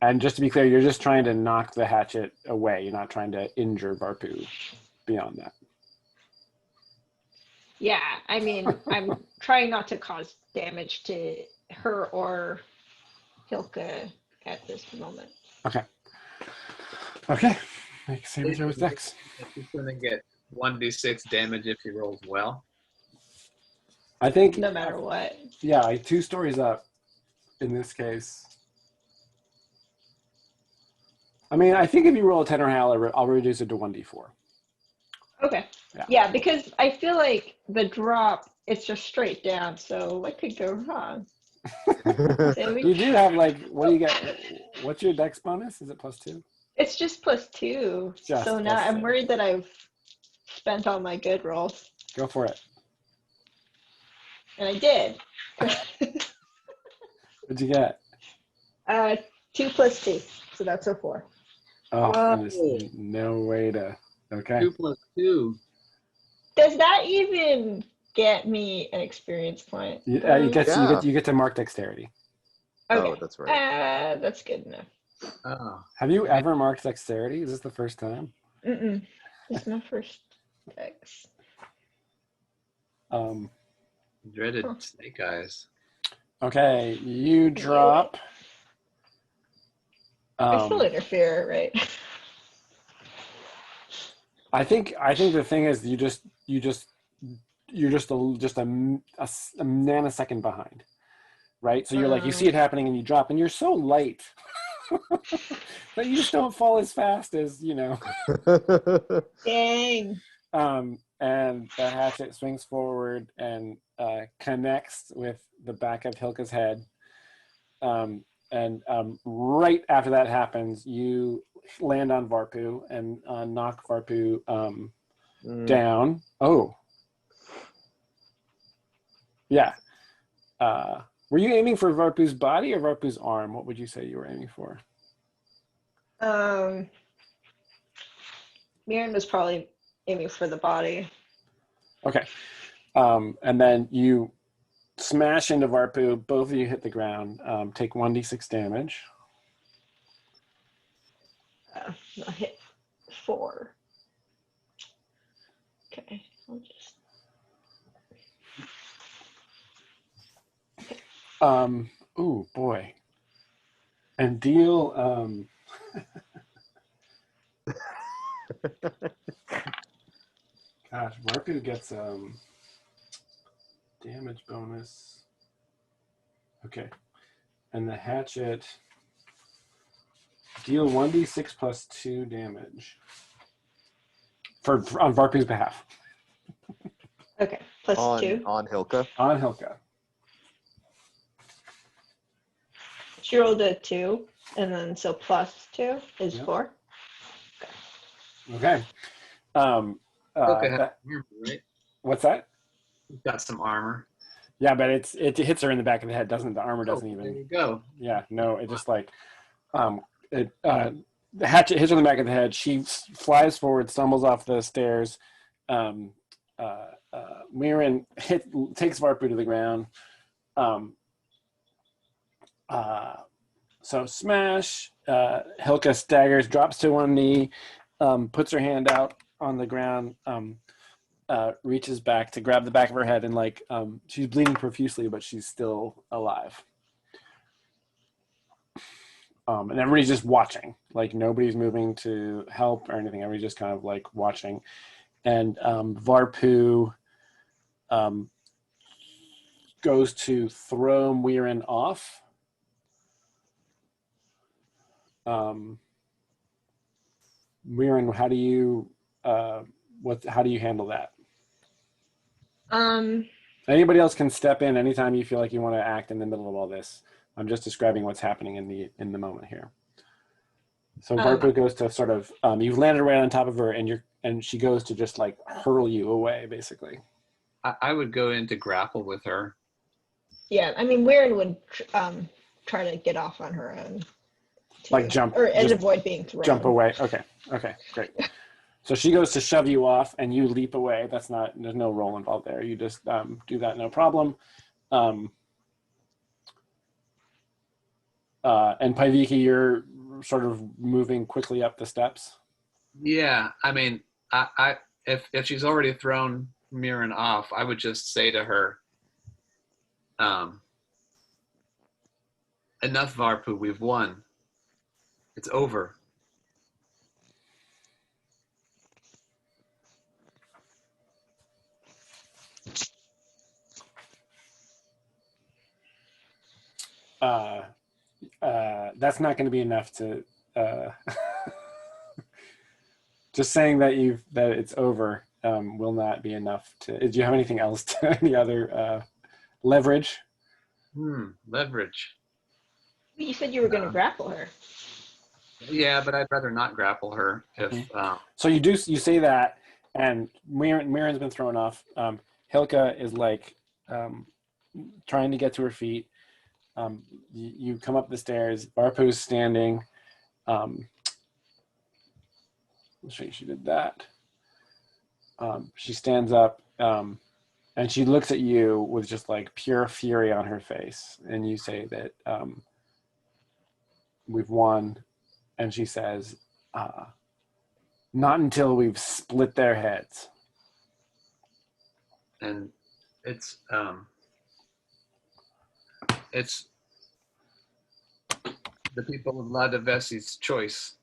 And just to be clear, you're just trying to knock the hatchet away. You're not trying to injure Varpu beyond that. Yeah, I mean, I'm trying not to cause damage to her or Hilka at this moment. Okay. Okay. Make saving throw with Dex. He's going to get 1d6 damage if he rolls well. I think No matter what. Yeah, 2 stories up in this case. I mean, I think if you roll a 10 or higher, I'll reduce it to 1d4. Okay. Yeah. Yeah, because I feel like the drop, it's just straight down, so what could go wrong? You do have what do you get? What's your Dex bonus? Is it +2? It's just +2. Just so now I'm +2. worried that I've spent all my good rolls. Go for it. And I did. What'd you get? 2 + 2. So that's a 4. Oh, Whoa. there's no way to. Okay. 2 + 2. Does that even get me an experience point. You though? get to mark dexterity. Okay. Oh, that's right. That's good enough. Oh, Have you ever marked dexterity? Is this the first time? Mm-mm. This is my first dex. Um, dreaded Huh. snake eyes. okay, you drop. I still interfere, right? I think the thing is you're just a nanosecond behind, right? So you're like you see it happening and you drop and you're so light that you just don't fall as fast as Dang. And the hatchet swings forward and connects with the back of Hilka's head. And right after that happens, you land on Varpu and knock Varpu down. Oh. Yeah. Were you aiming for Varpu's body or Varpu's arm? What would you say you were aiming for? Mirren was probably aiming for the body. Okay. And then you smash into Varpu. Both of you hit the ground. Take 1d6 damage. I hit 4. Okay, I'll just. Ooh, boy. And deal gosh, Varpu gets damage bonus. Okay. And the hatchet deal 1d6 plus 2 damage. On Varpu's behalf. Okay, plus 2. On Hilka. On Hilka. She rolled a 2, and then so plus 2 is 4. Okay. Okay, right? What's that? You've got some armor. Yeah, but it hits her in the back of the head, doesn't the armor doesn't even. There you go. Yeah, no, it just like the hatchet hits her in the back of the head. She flies forward, stumbles off the stairs. Mirren takes Varpu to the ground. So smash. Hilka staggers, drops to one knee, puts her hand out on the ground, reaches back to grab the back of her head, and she's bleeding profusely, but she's still alive. And everybody's just watching. Like nobody's moving to help or anything. Everybody's just kind of like watching. And Varpu goes to throw Mirren off. Mirren, how do you handle that? Anybody else can step in anytime you feel like you want to act in the middle of all this. I'm just describing what's happening in the moment here. So Varpu goes to sort of you've landed right on top of her and she goes to just like hurl you away basically. I would go in to grapple with her. Yeah, I mean, Mirren would try to get off on her own. Like jump and avoid being thrown. Jump away. Okay, great. So she goes to shove you off and you leap away. There's no roll involved there. You just do that, no problem. And Paiviki, you're sort of moving quickly up the steps. Yeah, I mean, I if she's already thrown Mirren off, I would just say to her, enough, Varpu, we've won. It's over. That's not going to be enough to just saying that it's over will not be enough to. Do you have anything else any other leverage? Leverage. You said you were going to grapple her. Yeah, but I'd rather not grapple her if. So you say that, and Mirren's been thrown off. Hilka is like trying to get to her feet. You come up the stairs. Varpu's standing. I'll show you she did that. She stands up. And she looks at you with just like pure fury on her face. And you say that we've won. And she says, not until we've split their heads. And it's the people of Ladavesi's choice,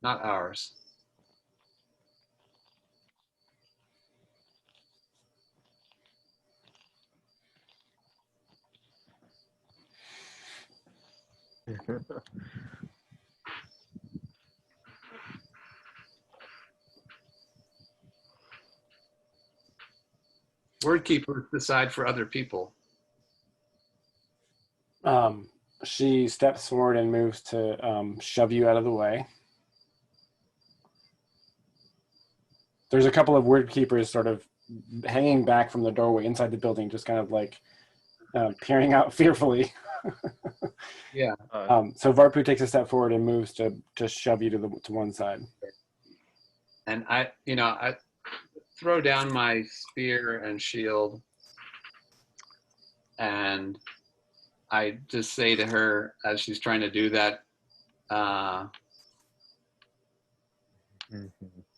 not ours. Word keepers decide for other people. She steps forward and moves to shove you out of the way. There's a couple of word keepers sort of hanging back from the doorway inside the building, just kind of like peering out fearfully. Yeah. So Varpu takes a step forward and moves to shove you to one side. And I throw down my spear and shield, and I just say to her as she's trying to do that,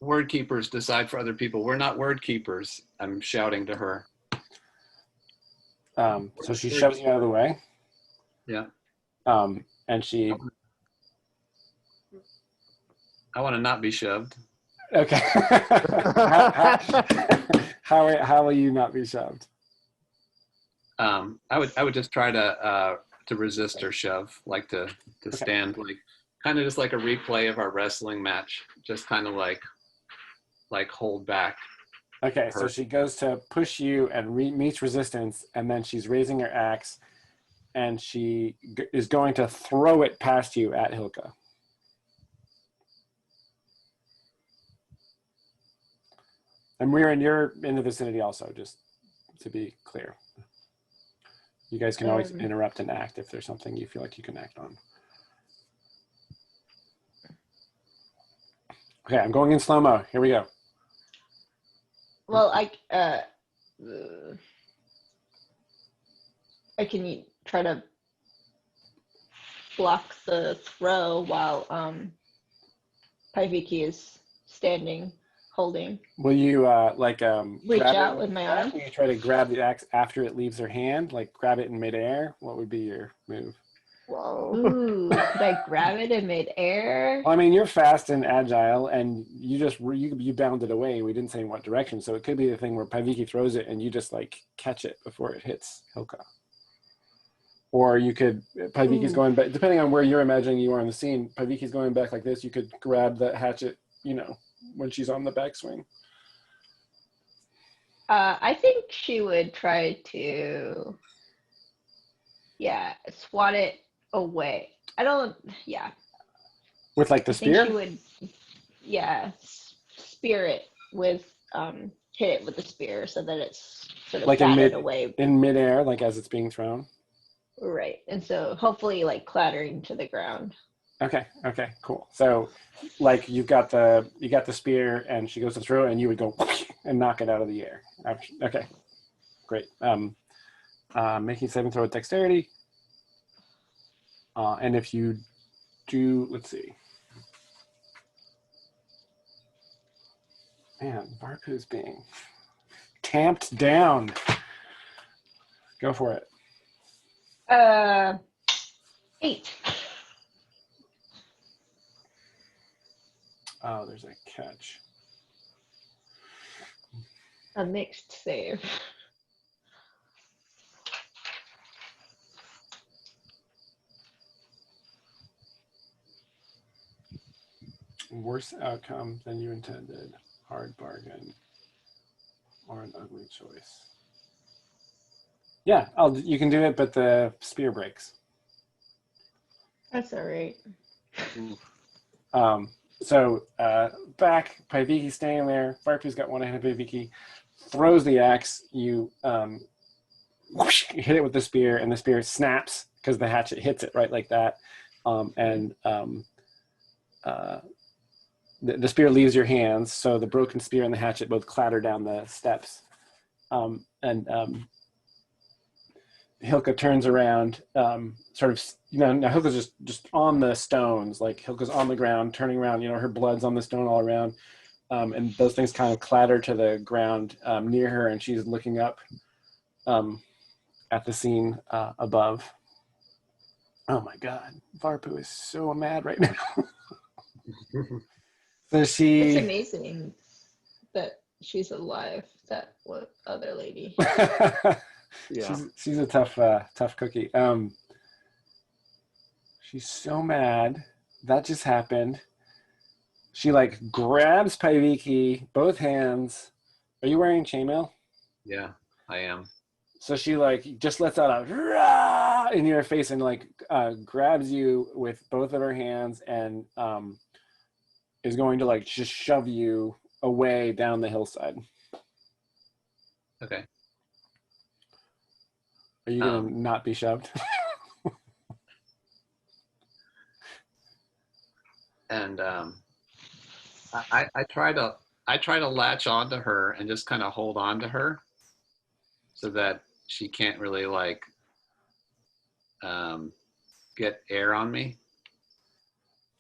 word keepers decide for other people. We're not word keepers, I'm shouting to her. So she shoves you out of the way. Yeah. And she... I want to not be shoved. Okay. How will you not be shoved? I would just try to resist her shove, like to stand, like kind of just like a replay of our wrestling match, just kind of like hold back. Okay, her. So she goes to push you and meets resistance, and then she's raising her axe, and she is going to throw it past you at Hilka. And you're in the vicinity also, just to be clear. You guys can always interrupt and act if there's something you feel like you can act on. Okay, I'm going in slow-mo. Here we go. Well, I can try to block the throw while Paiviki is standing, holding. Will you Reach out with my arm? Will you try to grab the axe after it leaves her hand, like grab it in midair? What would be your move? Whoa. Ooh, could I grab it in midair? Well, I mean, you're fast and agile, and you bounded away. We didn't say in what direction, so it could be the thing where Paiviki throws it and you just like catch it before it hits Hilka. Or you could, Paiviki's going back, depending on where you're imagining you are in the scene, Paiviki's going back like this, you could grab the hatchet, when she's on the backswing. I think she would try to, swat it away. With like the I think spear? she would, spear it with, hit it with the spear so that it's sort of Like batted away. in midair, like as it's being thrown? Right, and so hopefully like clattering to the ground. Okay, cool. So like you got the spear and she goes to throw it and you would go and knock it out of the air. Okay, great. Making 7 throw with dexterity. And if you do, let's see. Man, Varpu's being tamped down. Go for it. 8. Oh, there's a catch. A mixed save. Worse outcome than you intended. Hard bargain. Or an ugly choice. Yeah, you can do it, but the spear breaks. That's all right. So back, Paiviki's standing there. Varpu's got one hand of Paiviki, throws the axe. You hit it with the spear, and the spear snaps because the hatchet hits it right like that. The spear leaves your hands, so the broken spear and the hatchet both clatter down the steps. And Hilka turns around, sort of, now Hilka's just on the stones, like Hilka's on the ground, turning around, her blood's on the stone all around. And those things kind of clatter to the ground near her, and she's looking up at the scene above. Oh my God, Varpu is so mad right now. So It's she, amazing that she's alive. That other lady. Yeah. she's a tough cookie. She's so mad. That just happened. She like grabs Paiviki, both hands. Are you wearing chainmail? Yeah, I am. So she like just lets out a "Rah!" in your face and like grabs you with both of her hands and is going to like just shove you away down the hillside. Okay. Are you gonna not be shoved? And I try to latch onto her and just kind of hold on to her so that she can't really like get air on me.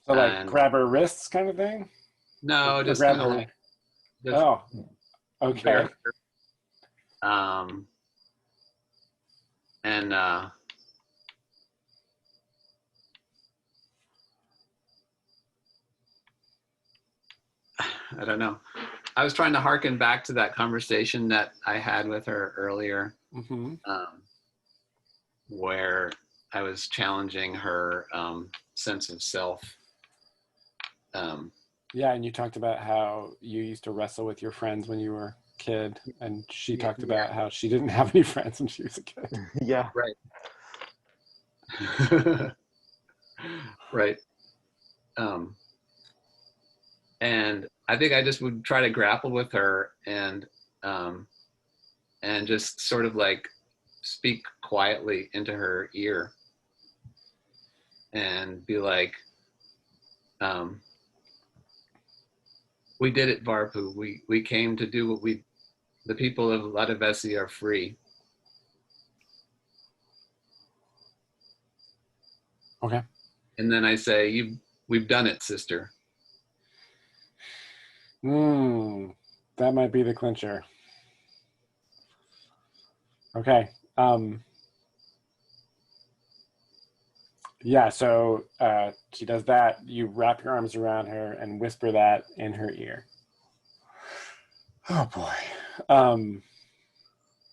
So like And grab her wrists kind of thing? no, Or just grab kind of her. like just Oh, okay. bear her. And I don't know. I was trying to harken back to that conversation that I had with her earlier, Mm-hmm. where I was challenging her sense of self. Yeah, and you talked about how you used to wrestle with your friends when you were a kid, and she talked about how she didn't have any friends when she was a kid. Yeah. Right. Right. And I think I just would try to grapple with her and just sort of like speak quietly into her ear and be like, we did it, Varpu. We came to do what the people of Latavesi are free. Okay. And then I say, we've done it, sister. That might be the clincher. Okay. Yeah, so she does that. You wrap your arms around her and whisper that in her ear. Oh boy.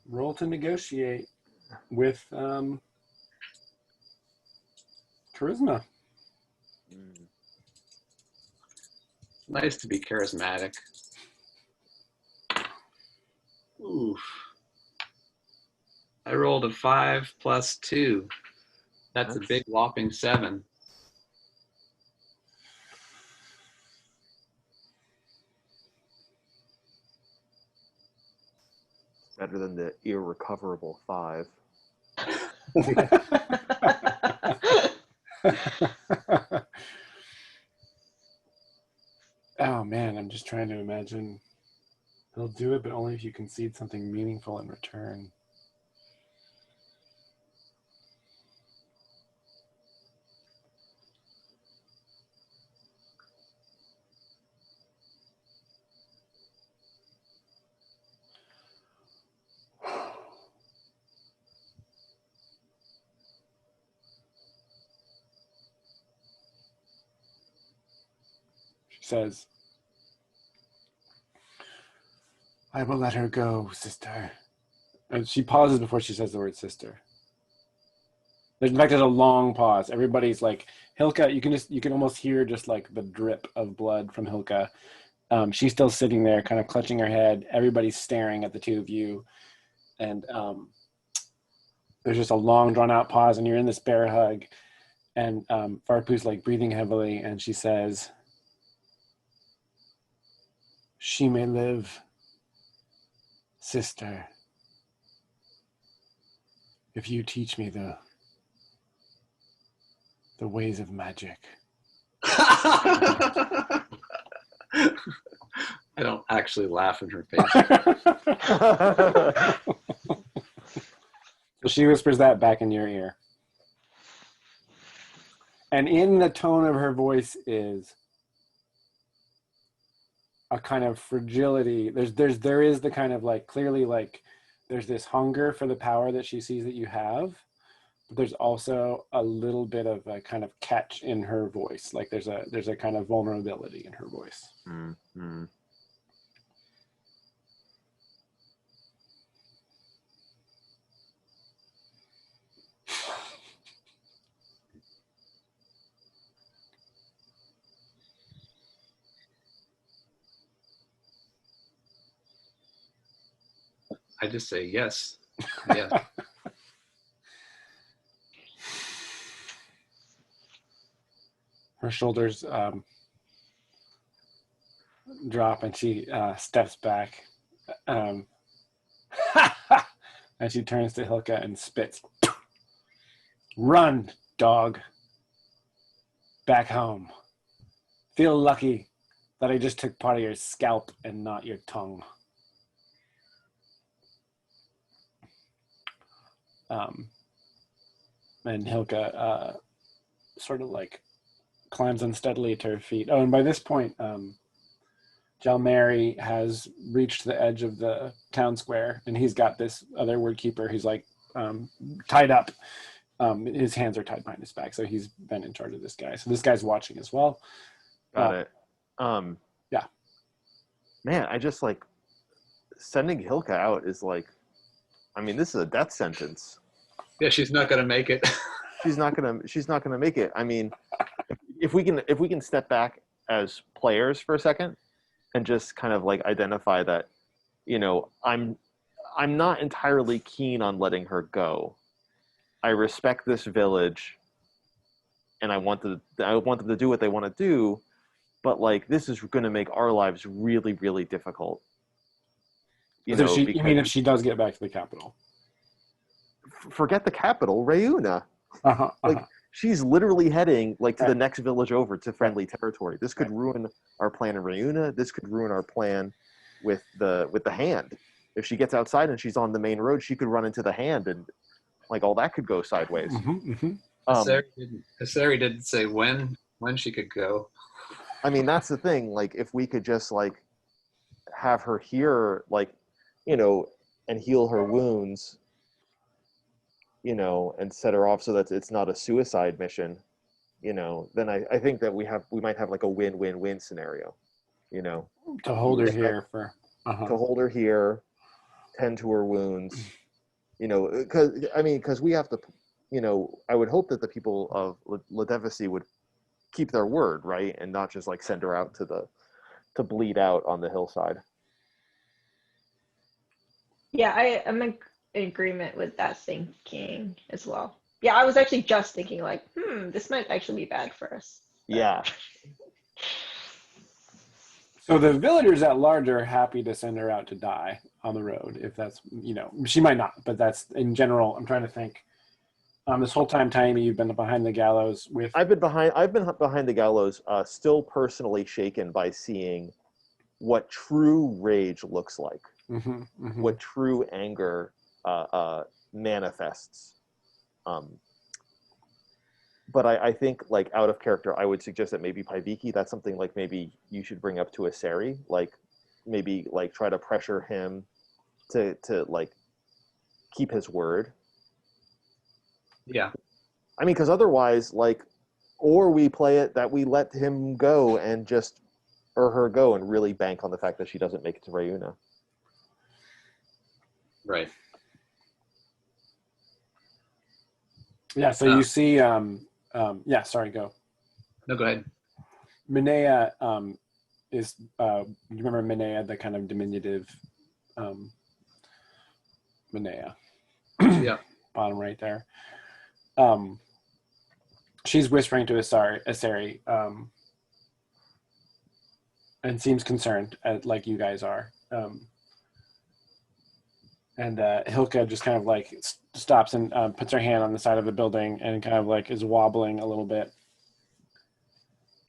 Roll to negotiate with charisma. Nice to be charismatic. Oof. I rolled a 5 plus 2. That's a big whopping 7. Better than the irrecoverable 5. Oh man, I'm just trying to imagine. They'll do it, but only if you concede something meaningful in return. She says, I will let her go, sister. And she pauses before she says the word sister. In fact, there's a long pause. Everybody's like, Hilka, you can almost hear just like the drip of blood from Hilka. She's still sitting there, kind of clutching her head. Everybody's staring at the two of you. And there's just a long, drawn-out pause, and you're in this bear hug. And Varpu's like breathing heavily, and she says, she may live, sister, if you teach me the ways of magic. I I don't actually laugh in her face. So she whispers that back in your ear. And in the tone of her voice is a kind of fragility. There is the kind of like, clearly like there's this hunger for the power that she sees that you have. But there's also a little bit of a kind of catch in her voice. Like there's a kind of vulnerability in her voice. Mm-hmm. I just say yes. Yes. Her shoulders drop and she steps back. And she turns to Hilka and spits. Run, dog. Back home. Feel lucky that I just took part of your scalp and not your tongue. And Hilka sort of like climbs unsteadily to her feet. Oh, and by this point, Jalmari has reached the edge of the town square, and he's got this other word keeper who's like tied up. His hands are tied behind his back, so he's been in charge of this guy. So this guy's watching as well. Got it. Yeah. Man, I just like sending Hilka out is like, I mean, this is a death sentence. Yeah, she's not gonna make it. She's not gonna make it. I mean, if we can step back as players for a second and just kind of like identify that, you know, I'm not entirely keen on letting her go. I respect this village and I want them to do what they want to do, but like this is going to make our lives really, really difficult. You mean if she does get back to the capital? Forget the capital, Rayuna. Like she's literally heading like to the next village over to friendly territory. This could ruin our plan in Rayuna. This could ruin our plan with the hand. If she gets outside and she's on the main road, she could run into the hand and like all that could go sideways. Asari didn't say when she could go. I mean, that's the thing. Like, if we could just like have her here, like, you know, and heal her wounds, you know, and set her off so that it's not a suicide mission, you know, then I think that we might have like a win-win-win scenario, you know, to hold her here to hold her here, tend to her wounds. You know, because we have to, you know, I would hope that the people of Ledevisi would keep their word, right, and not just like send her out to bleed out on the hillside. Yeah, I'm in agreement with that thinking as well. Yeah, I was actually just thinking like, this might actually be bad for us. Yeah. So the villagers at large are happy to send her out to die on the road, if that's, you know, she might not, but that's in general. I'm trying to think. This whole time, Taimi, you've been behind the gallows with. I've been behind the gallows, still personally shaken by seeing what true rage looks like, what true anger manifests. But I think, like, out of character, I would suggest that maybe Paiviki, that's something like maybe you should bring up to Asari, like maybe like try to pressure him to like keep his word. Yeah. I mean, because otherwise, like, or we play it that we let him go and just, or her go and really bank on the fact that she doesn't make it to Rayuna. Right. Yeah, so you see, yeah, sorry, go. No, go ahead. Minea is, you remember Minea, the kind of diminutive Minea? Yeah. Bottom right there. She's whispering to Asari, and seems concerned, like you guys are. And Hilka just kind of like stops and puts her hand on the side of the building and kind of like is wobbling a little bit.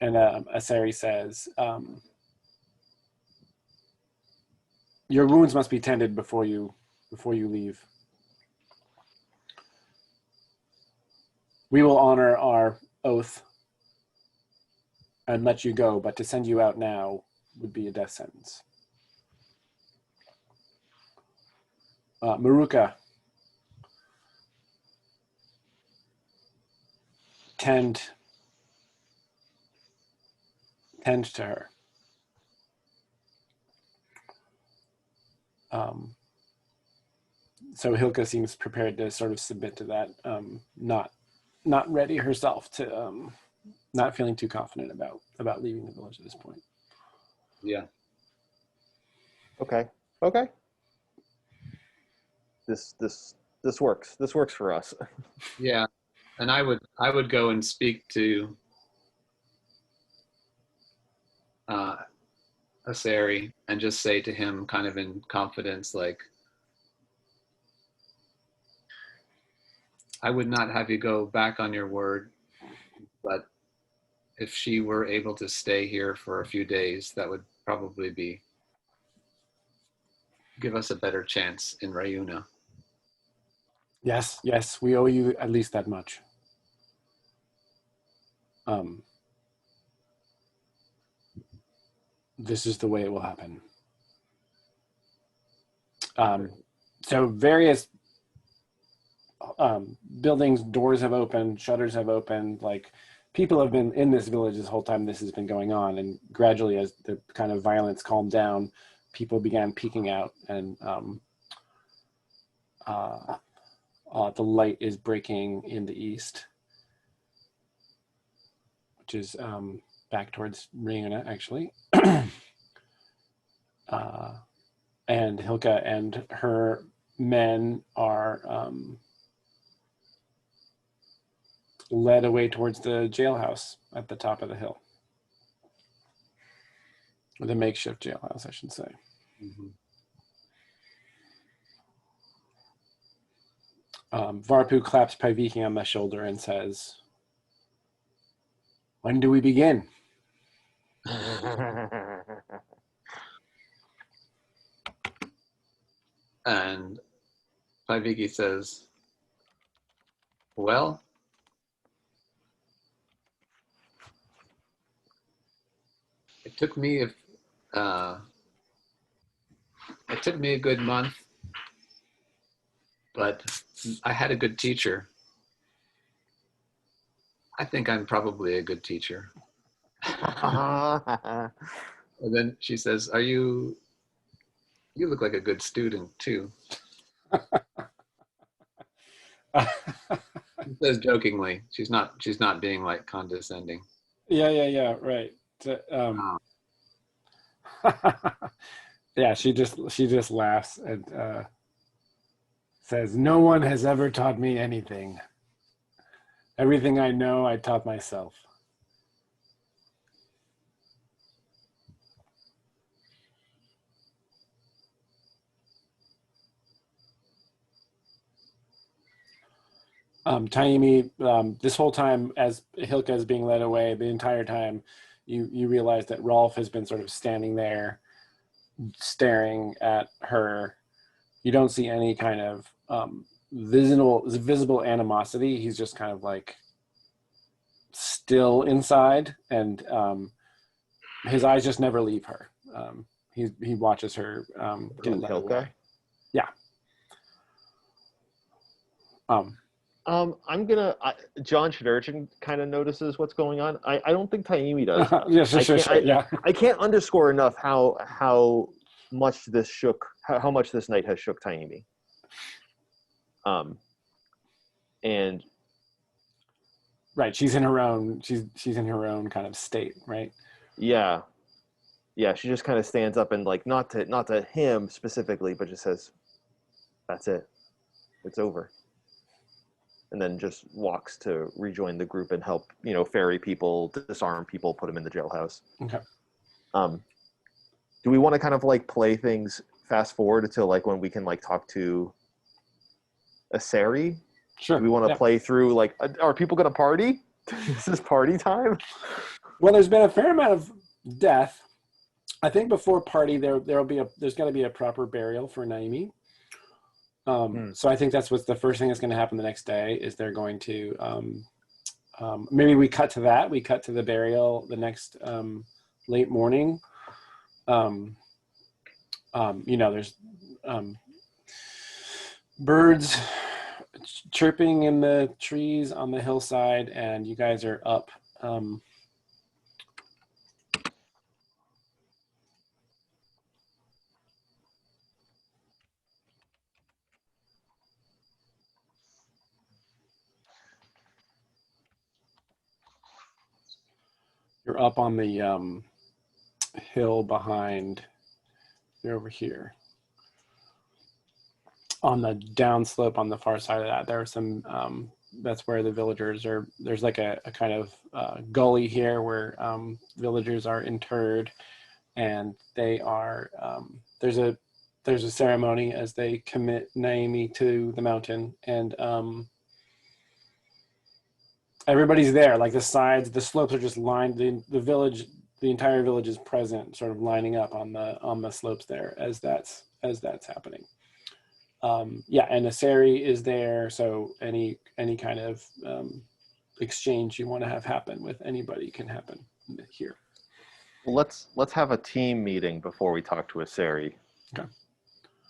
And Asari says, Your wounds must be tended before you leave. We will honor our oath and let you go, but to send you out now would be a death sentence. Maruka, tend to her. So Hilka seems prepared to sort of submit to that, not ready herself to, not feeling too confident about leaving the village at this point. Yeah. Okay. This works. This works for us. Yeah. And I would go and speak to Asari and just say to him kind of in confidence, like, I would not have you go back on your word, but if she were able to stay here for a few days, that would probably give us a better chance in Rayuna. Yes, we owe you at least that much. This is the way it will happen. So various buildings, doors have opened, shutters have opened, like people have been in this village this whole time this has been going on, and gradually as the kind of violence calmed down, people began peeking out, and the light is breaking in the east, which is back towards Riona, actually. And Hilka and her men are led away towards the jailhouse at the top of the hill. Or the makeshift jailhouse, I should say. Mm-hmm. Varpu claps Paiviki on the shoulder and says, "When do we begin?" And Paiviki says, well, it took me a good month, but I had a good teacher. I think I'm probably a good teacher. And then she says, you look like a good student too. She says jokingly. She's not being like condescending. Yeah, right. Yeah, she just laughs and says, "No one has ever taught me anything. Everything I know, I taught myself." Taimi, this whole time as Hilka is being led away, the entire time, you realize that Rolf has been sort of standing there, staring at her. You don't see any kind of visible animosity. He's just kind of like still inside, and his eyes just never leave her. He watches her get led away. Yeah. John Shadurchin kind of notices what's going on. I don't think Taimi does. Yeah, sure. Yeah. I can't underscore enough how much this night has shook Taimi. And right, she's in her own kind of state, right? Yeah, she just kind of stands up and like not to him specifically, but just says, "That's it, it's over," and then just walks to rejoin the group and help ferry people, disarm people, put them in the jailhouse. Okay. Do we want to kind of like play things fast forward until like when we can like talk to Asari? Sure. Do we want to play through like, are people going to party? Is this party time? Well, there's been a fair amount of death. I think before party there's going to be a proper burial for Naimi. So I think that's what's the first thing that's going to happen the next day is they're going to maybe we cut to that. We cut to the burial the next late morning. There's birds chirping in the trees on the hillside, and you guys are up. You're up on the hill behind. You're over here. On the downslope on the far side of that, there are some, that's where the villagers are. There's like a kind of gully here where villagers are interred, and they are, there's a ceremony as they commit Naimi to the mountain, and everybody's there. Like the slopes are just lined. The entire village is present, sort of lining up on the slopes there as that's happening. And Aseri is there, so any kind of exchange you want to have happen with anybody can happen here. Let's have a team meeting before we talk to Aseri. Okay.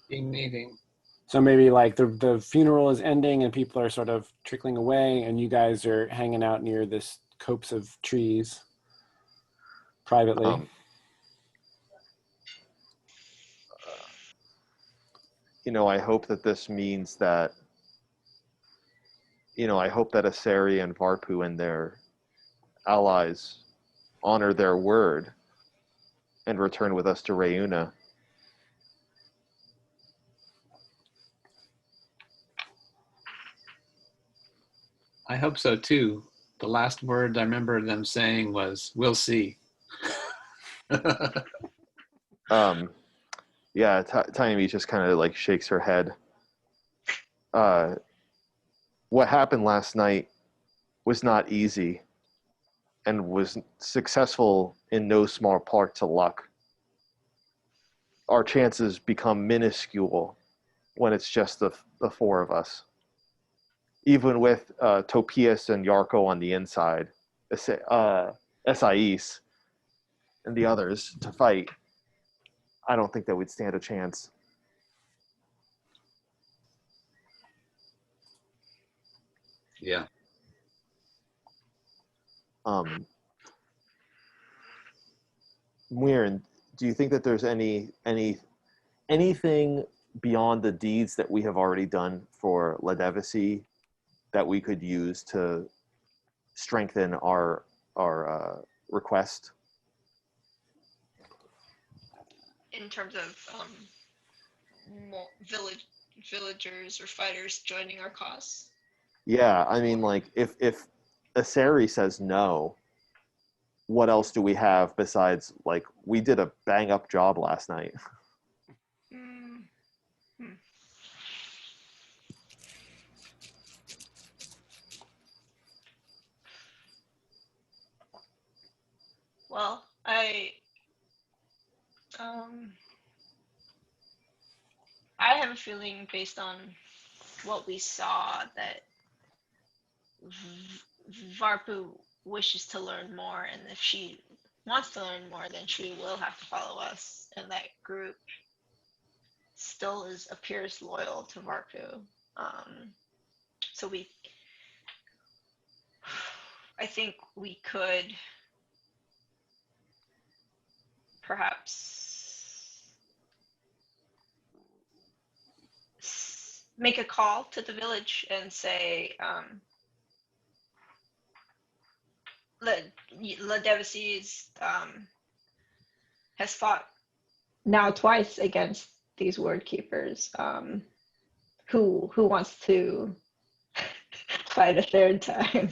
Team meeting. So maybe like the funeral is ending and people are sort of trickling away, and you guys are hanging out near this copse of trees privately. I hope that this means that, I hope that Aseri and Varpu and their allies honor their word and return with us to Reuna. I hope so too. The last word I remember them saying was, "We'll see." Yeah, Taimi just kind of like shakes her head. What happened last night was not easy and was successful in no small part to luck. Our chances become minuscule when it's just the four of us. Even with Topias and Yarko on the inside, Esais and the others to fight, I don't think that we'd stand a chance. Yeah. Muirin, do you think that there's anything beyond the deeds that we have already done for Ledevisi that we could use to strengthen our request? In terms of villagers or fighters joining our cause? Yeah, I mean, like, if Aseri says no, what else do we have besides, like, we did a bang-up job last night. Well, I have a feeling based on what we saw that Varpu wishes to learn more, and if she wants to learn more, then she will have to follow us, and that group still appears loyal to Varpu. So I think we could perhaps make a call to the village and say, Ledevisi has fought now twice against these word keepers. Who wants to fight a third time?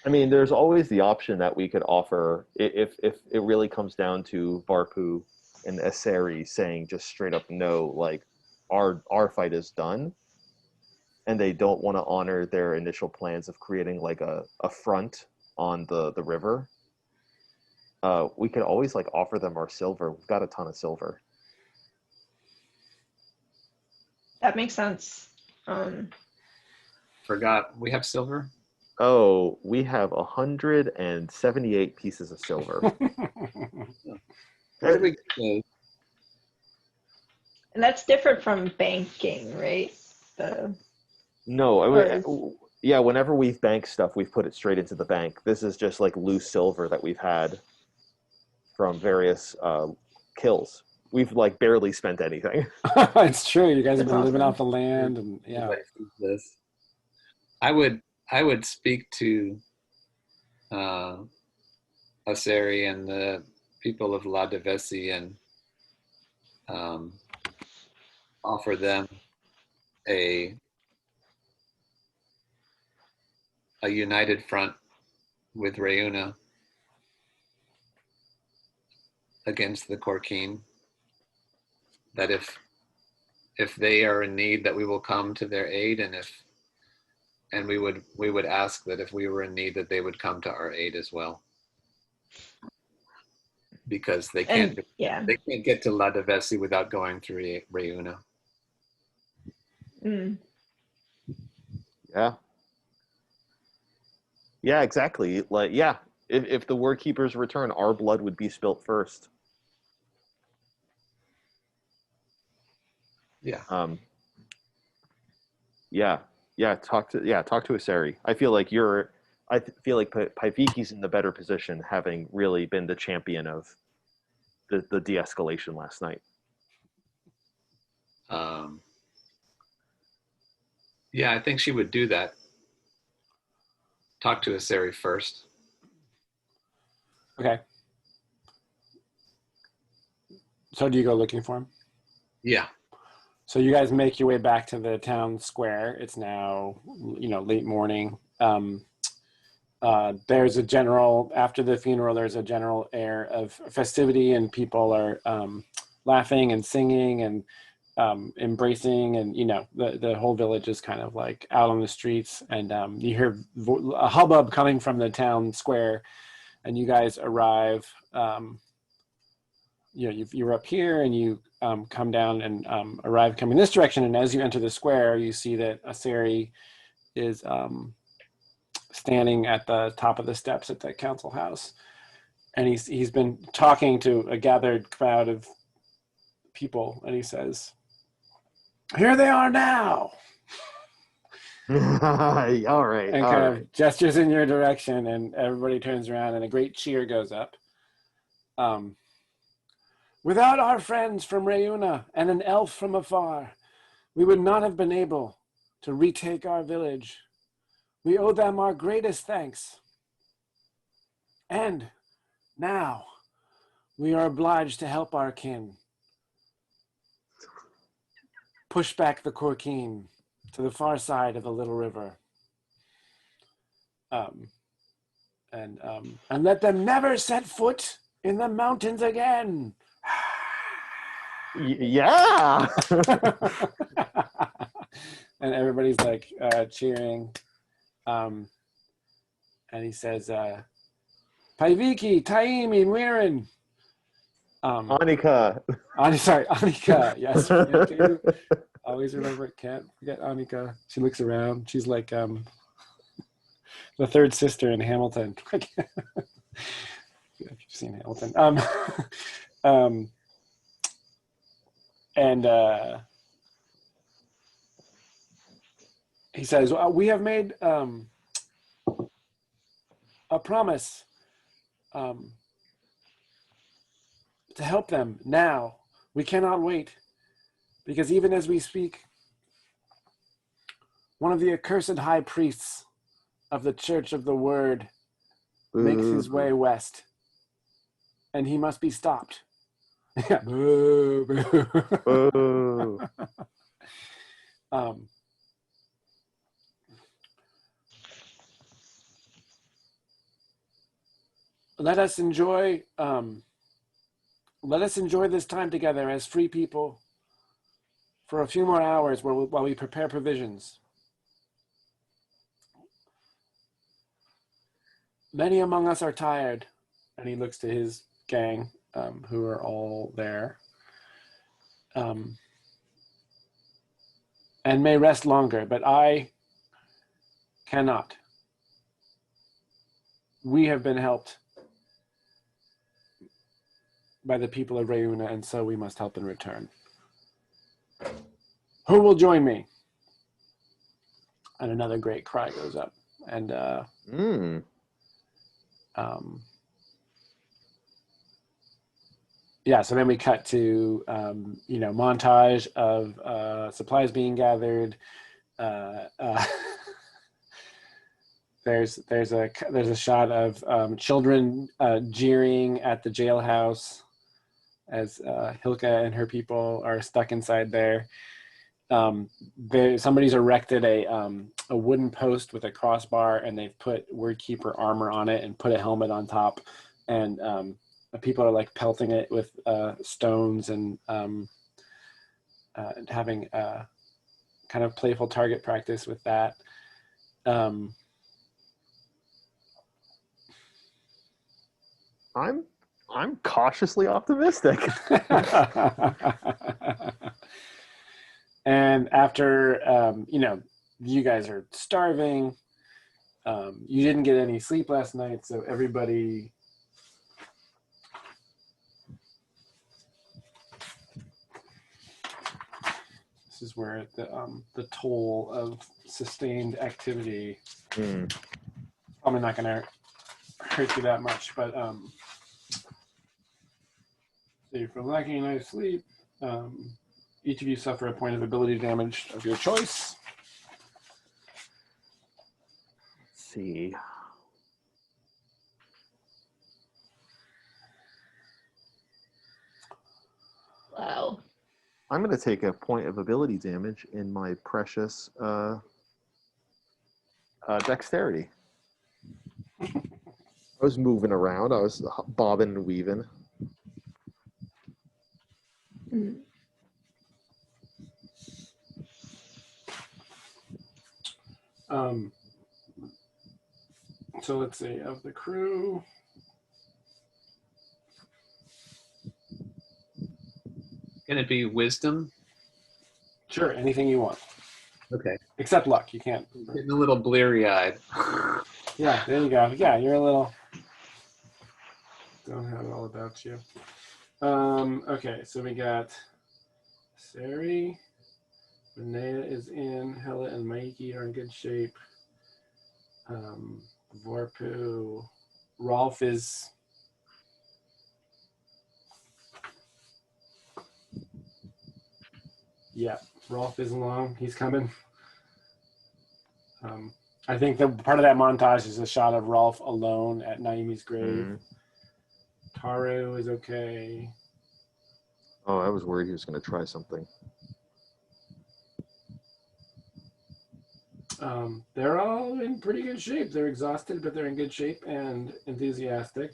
I mean, there's always the option that we could offer if it really comes down to Varpu and Aseri saying just straight up no, like our fight is done, and they don't want to honor their initial plans of creating like a front on the river, we could always like offer them our silver. We've got a ton of silver. That makes sense. Forgot we have silver. Oh, we have 178 pieces of silver. Where do we get those? And that's different from banking, right? No, Or yeah, whenever we've banked stuff, we've put it straight into the bank. This is just like loose silver that we've had from various kills. We've like barely spent anything. It's true. You guys have That's been living awesome. off the land, and yeah. Like this. I would speak to Aseri and the people of La Devesi and offer them a united front with Reuna against the Korkeen. That if they are in need, that we will come to their aid, and we would ask that if we were in need, that they would come to our aid as well, because they can't get to La Devesi without going through Reuna. Yeah, exactly. Like, yeah, if the Word Keepers return, our blood would be spilt first. Yeah. Talk to Aseri. I feel like Paiviki's in the better position, having really been the champion of the de-escalation last night. Yeah, I think she would do that. Talk to Aseri first. Okay. So do you go looking for him? Yeah. So you guys make your way back to the town square. It's now, late morning. There's a general, after the funeral, there's a general air of festivity, and people are laughing and singing and embracing, and the whole village is kind of like out on the streets, and you hear a hubbub coming from the town square, and you guys arrive. You're up here, and you come down and arrive coming this direction, and as you enter the square, you see that Aseri is standing at the top of the steps at the council house, and he's been talking to a gathered crowd of people, and he says, "Here they are now." All right. And kind of gestures in your direction, and everybody turns around, and a great cheer goes up. Without our friends from Reuna and an elf from afar, we would not have been able to retake our village. We owe them our greatest thanks. And now we are obliged to help our kin push back the Korkeen to the far side of the little river. And let them never set foot in the mountains again. Yeah. And everybody's like cheering. And he says, Paiviki, Taimi, Wirin. Annika. Annika. Yes. Always remember it. Can't forget Annika. She looks around. She's like the third sister in Hamilton. If you've seen Hamilton. And he says, we have made a promise to help them now. We cannot wait, because even as we speak, one of the accursed high priests of the Church of the Word makes his way west, and he must be stopped. Boo, boo. Boo. Let us enjoy this time together as free people for a few more hours while we prepare provisions. Many among us are tired. And he looks to his gang, who are all there. And may rest longer, but I cannot. We have been helped by the people of Reuna, and so we must help in return. Who will join me? And another great cry goes up. And yeah, so then we cut to montage of supplies being gathered. There's a shot of children jeering at the jailhouse as Hilka and her people are stuck inside there. Somebody's erected a wooden post with a crossbar, and they've put Wordkeeper armor on it and put a helmet on top, and people are like pelting it with stones and having kind of playful target practice with that. I'm cautiously optimistic. And after you guys are starving, you didn't get any sleep last night, so everybody this is where the toll of sustained activity probably not going to hurt you that much, but so from lacking a night's sleep, each of you suffer a point of ability damage of your choice. Let's see. Wow. I'm going to take a point of ability damage in my precious dexterity. I was moving around. I was bobbing and weaving. So let's see, of the crew. Can it be wisdom? Sure, anything you want. Okay. Except luck, you can't. Getting a little bleary-eyed. Yeah, there you go. Yeah, you're a little. Don't have it all about you. Okay, so we got Sari. Linnea is in. Hella and Mikey are in good shape. Vorpu. Rolf is. Yeah, Rolf is along. He's coming. I think the part of that montage is a shot of Rolf alone at Naimi's grave. Taru is okay. Oh, I was worried he was going to try something. They're all in pretty good shape. They're exhausted, but they're in good shape and enthusiastic.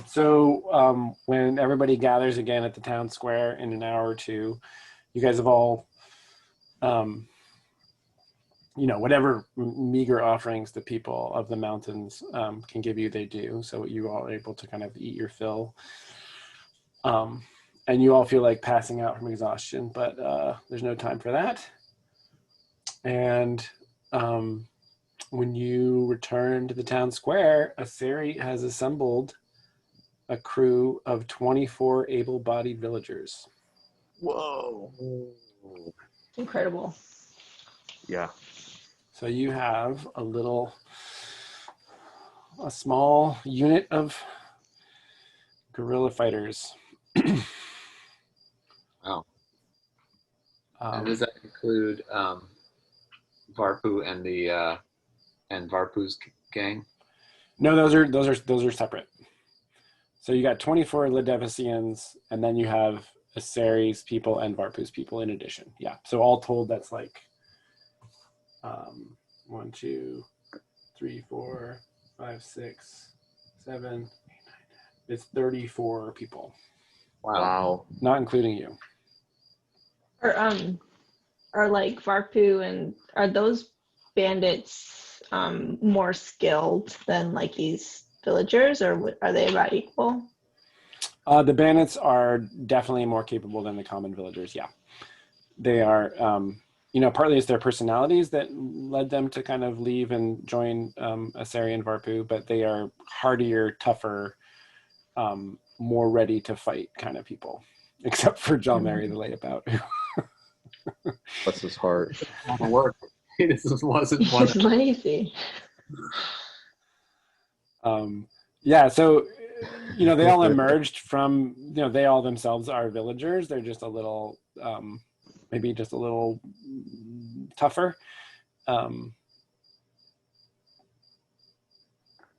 So when everybody gathers again at the town square in an hour or two, you guys have all, whatever meager offerings the people of the mountains can give you, they do. So you all are able to kind of eat your fill. And you all feel like passing out from exhaustion, but there's no time for that. And when you return to the town square, Asari has assembled a crew of 24 able-bodied villagers. Whoa. Incredible. Yeah. So you have a small unit of guerrilla fighters. Wow. And does that include Varpu and Varpu's gang? No, those are separate. So you got 24 Ledevicians, and then you have Asari's people and Varpu's people in addition. Yeah. So all told, that's like 1, 2, 3, 4, 5, 6, 7, 8, 9, 10. It's 34 people. Wow. Not including you. Are like Varpu and are those bandits more skilled than like these villagers, or are they about equal? The bandits are definitely more capable than the common villagers. Yeah, they are. Partly it's their personalities that led them to kind of leave and join Asari and Varpu, but they are hardier, tougher, more ready to fight kind of people. Except for John Mary the layabout. Bless his heart. All the work. He just wasn't one. He's lazy. Yeah, so they all emerged from they all themselves are villagers. They're just a little maybe just a little tougher.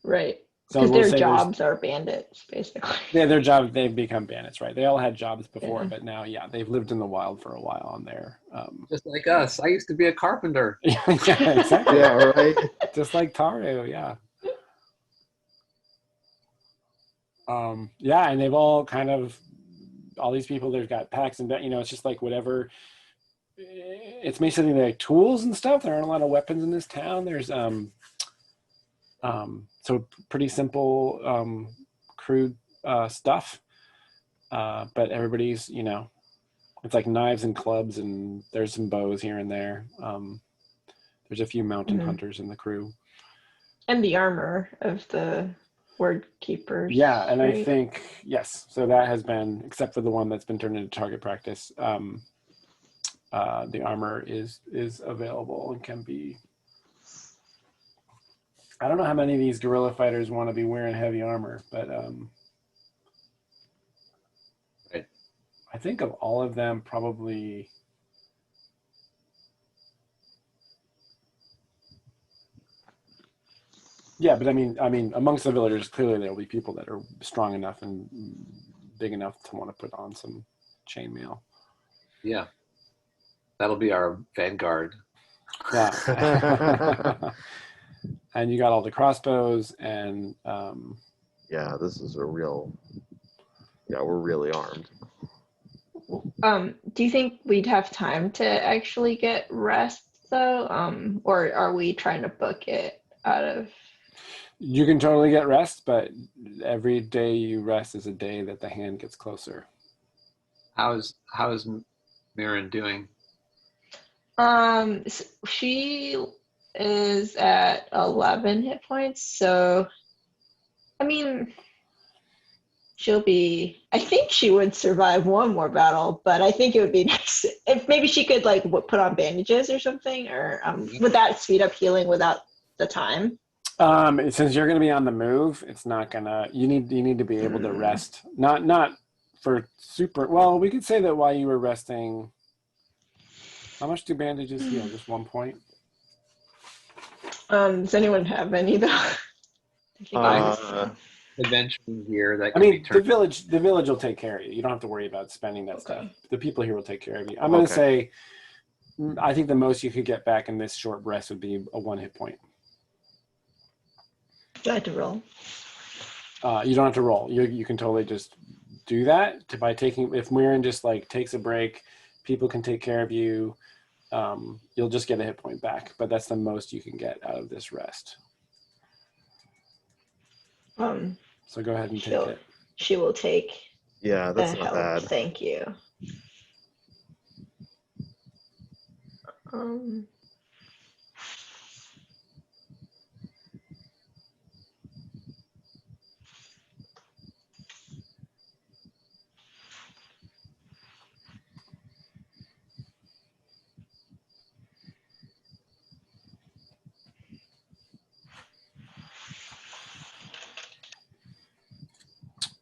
Right. So Because we'll their say jobs are bandits, basically. yeah, their job, they've become bandits, right? They all had jobs before, Yeah. but now, yeah, they've lived in the wild for a while on their Just like us. I used to be a carpenter. yeah, exactly. Yeah, right. Just like Taru, yeah. Yeah, and they've all kind of all these people, they've got packs and it's just like whatever. It's basically like tools and stuff. There aren't a lot of weapons in this town. There's so pretty simple crude stuff, but everybody's it's like knives and clubs, and there's some bows here and there. There's a few mountain hunters in the crew, And the armor of the word keepers. yeah, and right? I think yes, so that has been, except for the one that's been turned into target practice, the armor is available and can be. I don't know how many of these guerrilla fighters want to be wearing heavy armor, but Right. I think of all of them, probably. Yeah, but I mean, amongst the villagers, clearly there will be people that are strong enough and big enough to want to put on some chainmail. Yeah. That'll be our vanguard. Yeah. And you got all the crossbows and Yeah, this is a real. Yeah, we're really armed. Do you think we'd have time to actually get rest though? Or are we trying to book it out of? you can totally get rest, but every day you rest is a day that the hand gets closer. How is Mirren doing? She is at 11 hit points, so I mean, I think she would survive one more battle, but I think it would be nice if maybe she could like put on bandages or something, or would that speed up healing without the time? Since you're going to be on the move, it's not gonna. You need to be able to rest. Not for super. Well, we could say that while you were resting. How much do bandages heal? Just 1 point. Does anyone have any though? Adventuring here that I can be mean, turned. the village will take care of you. You don't have to worry about spending that stuff. The people here will take care of you. I'm going to Okay. say, I think the most you could get back in this short rest would be a 1 hit point. Do I have to roll? You don't have to roll. You can totally just do that by taking. If Mirren just like takes a break, people can take care of you. You'll just get a hit point back, but that's the most you can get out of this rest. So go ahead and take it. She will take Yeah, the that's not help. bad. Thank you.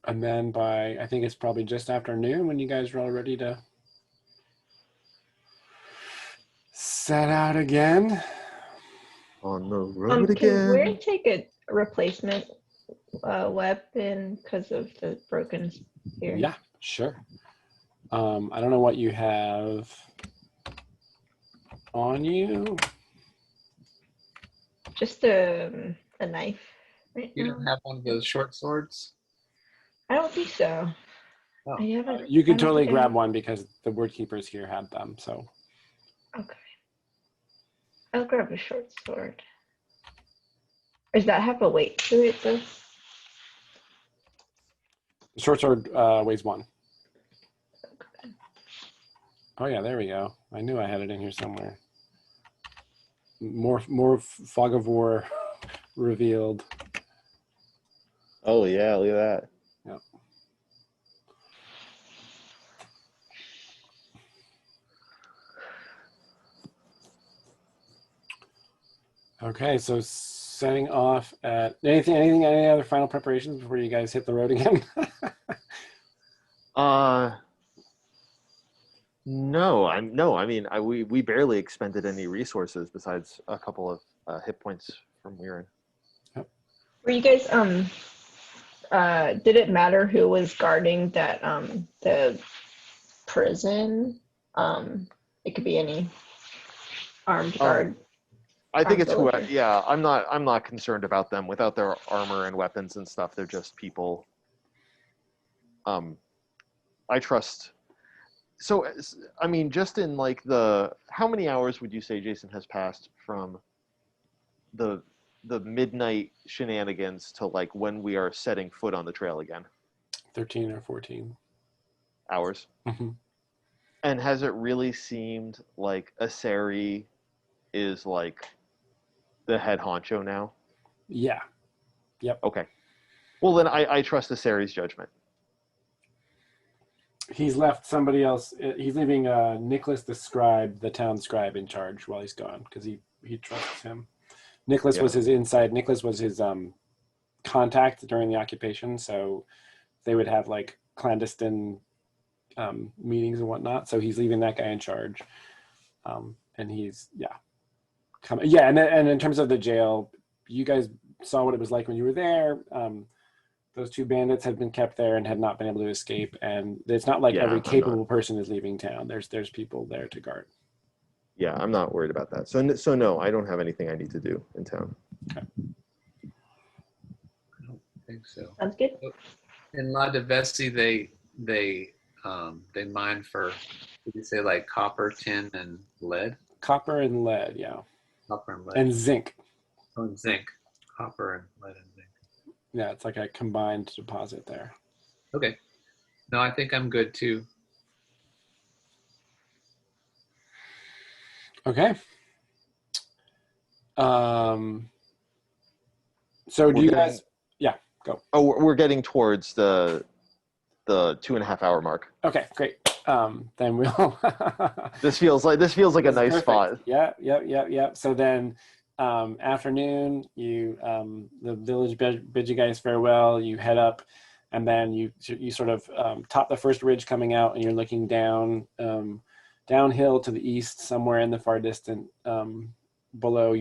And then by, I think it's probably just after noon when you guys are all ready to set out again. On the road Can again. we take a replacement weapon because of the broken spear? Yeah, sure. I don't know what you have on you. Just a knife. Right You now? don't have one of those short swords? I don't think so. Oh. I haven't. You I can don't totally think I grab have- one because the word keepers here had them. So Okay. I'll grab a short sword. Does that have a weight to it though? The short sword weighs 1. Oh yeah, there we go. I knew I had it in here somewhere. More fog of war revealed. Oh yeah, look at that. Yeah. Okay, so setting off at any other final preparations before you guys hit the road again? No. I mean, we barely expended any resources besides a couple of hit points from Weirin. Were you guys did it matter who was guarding that the prison? It could be any armed guard. I think it's who. Villager. Yeah, I'm not concerned about them without their armor and weapons and stuff. They're just people. I trust. So, I mean, just in like how many hours would you say, Jason, has passed from the midnight shenanigans to like when we are setting foot on the trail again? 13 or 14 hours. Mm-hmm. And has it really seemed like Aseri is like the head honcho now? Yeah. Yep. Okay. Well, then I trust Aseri's judgment. He's left somebody else. He's leaving Nicholas the scribe, the town scribe, in charge while he's gone because he trusts him. Nicholas was his inside. Nicholas was his contact during the occupation, so they would have like clandestine meetings and whatnot. So he's leaving that guy in charge, and he's and in terms of the jail, you guys saw what it was like when you were there. Those 2 bandits had been kept there and had not been able to escape, and it's not like every capable person is leaving town. There's people there to guard. Yeah, I'm not worried about that. So no, I don't have anything I need to do in town. Okay. I don't think so. Sounds good. In La Devesi, they mine for, did you say like copper, tin, and lead? Copper and lead, yeah. Copper and lead. And zinc. Oh, and zinc. Copper and lead and zinc. Yeah, it's like a combined deposit there. Okay. No, I think I'm good too. Okay. So do you guys? Yeah, go. Oh, we're getting towards the 2.5 hour mark. Okay, great. Then we'll. This feels like a nice perfect. spot. Yeah. So then, afternoon, you the village bids you guys farewell. You head up, and then you sort of top the first ridge coming out, and you're looking down downhill to the east, somewhere in the far distant below.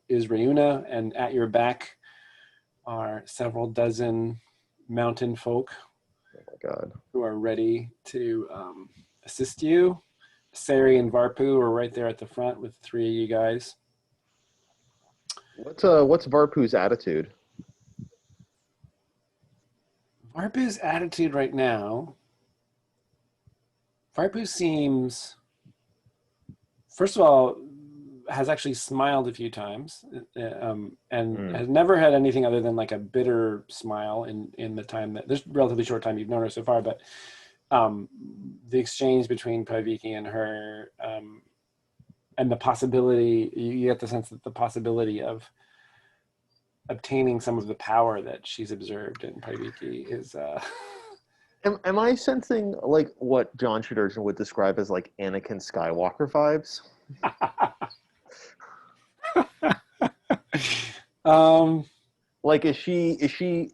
Is Reuna, and at your back are several dozen mountain folk. Oh my God. Who are ready to assist you. Sari and Varpu are right there at the front with 3 of you guys. What's Varpu's attitude? Varpu's attitude right now. Varpu seems, first of all, has actually smiled a few times, and has never had anything other than like a bitter smile in the time that this relatively short time you've known her so far. But the exchange between Paviki and her, and the possibility, you get the sense that the possibility of obtaining some of the power that she's observed in Paviki is. Am I sensing like what John Shadurjan would describe as like Anakin Skywalker vibes? Like is she she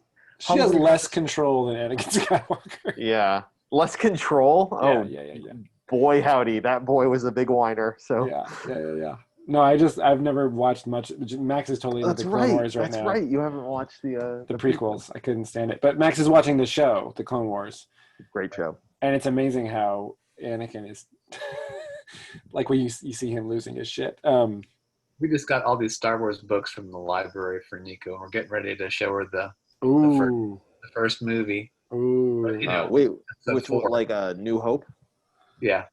has less control than Anakin Skywalker. Yeah, less control. Yeah. Boy howdy, that boy was a big whiner. So yeah. No, I've never watched much. Max is totally into the Clone Wars right now. That's right. You haven't watched the prequels. I couldn't stand it, but Max is watching the show, the Clone Wars. Great show. And it's amazing how Anakin is like when you see him losing his shit. We just got all these Star Wars books from the library for Nico, and we're getting ready to show her the first movie. Ooh. But, wait, which was like a New Hope? Yeah.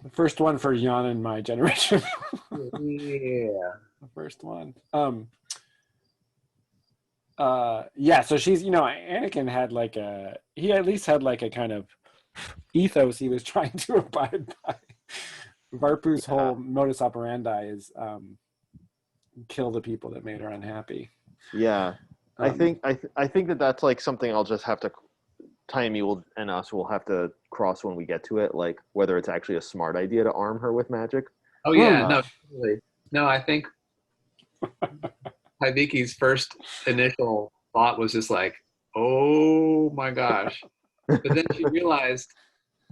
The first one for Jan and my generation. Yeah. The first one. Yeah, so she's, Anakin had he at least had like a kind of ethos he was trying to abide by. Varpu's whole modus operandi is kill the people that made her unhappy. Yeah, I think that's like something I'll just have to Taimi and us will have to cross when we get to it, like whether it's actually a smart idea to arm her with magic. Oh yeah, no, totally. No, I think Haiviki's first initial thought was just like, oh my gosh. But then she realized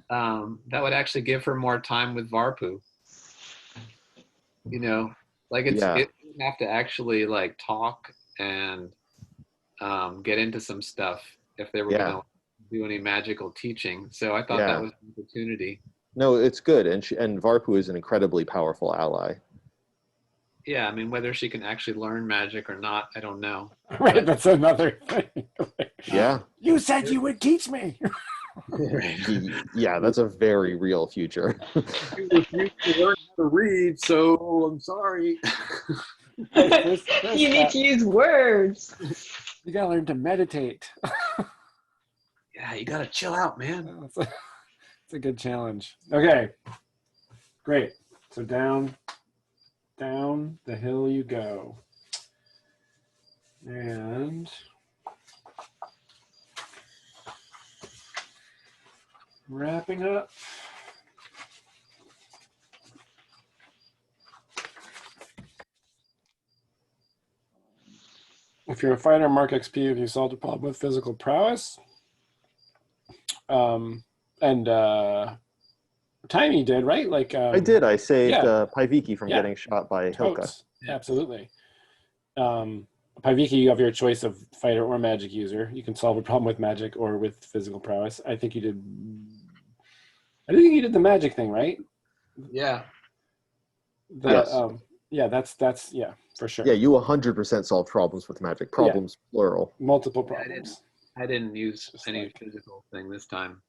that would actually give her more time with Varpu. Like it would have to actually like talk and get into some stuff if they were going to do any magical teaching. So I thought that was an opportunity. No, it's good, and Varpu is an incredibly powerful ally. Yeah, I mean, whether she can actually learn magic or not, I don't know. Right, that's another thing. Yeah. You said you would teach me. Yeah, that's a very real future. You refuse to learn how to read, so I'm sorry. You need to use words. You gotta learn to meditate. Yeah, you gotta chill out, man. It's a good challenge. Okay, great. So down the hill you go. And wrapping up. If you're a fighter, mark XP if you solved a problem with physical prowess. And Taimi did, right? Like I did. I saved Paiviki from getting shot by Hilka. Absolutely. Paiviki, you have your choice of fighter or magic user. You can solve a problem with magic or with physical prowess. I think you did the magic thing, right? Yeah. Yes. That's for sure. Yeah, you 100% solve problems with magic. Problems, plural. Multiple problems. I didn't use any physical thing this time.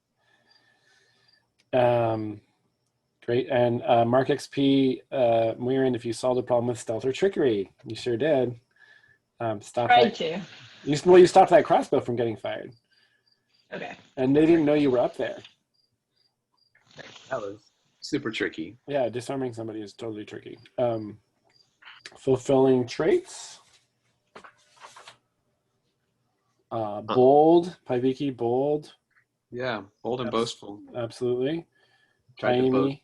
Great. And mark XP, Muirin, if you solved a problem with stealth or trickery. You sure did. You stopped that crossbow from getting fired. Okay. And they didn't know you were up there. That was super tricky. Yeah, disarming somebody is totally tricky. Fulfilling traits. Bold. Paiviki, bold. Yeah, bold and boastful. Absolutely. Taimi.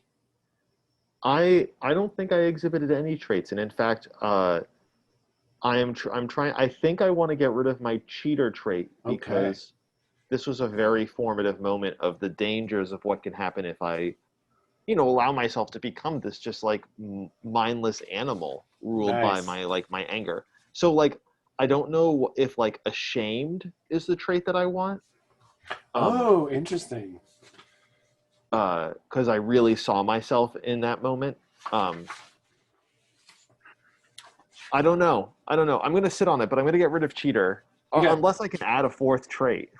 I don't think I exhibited any traits, and in fact, I'm trying. I think I want to get rid of my cheater trait because this was a very formative moment of the dangers of what can happen if I, allow myself to become this just like mindless animal ruled by my anger. So like, I don't know if like ashamed is the trait that I want. Interesting. Because I really saw myself in that moment. I don't know. I'm going to sit on it, but I'm going to get rid of cheater. Unless I can add a fourth trait.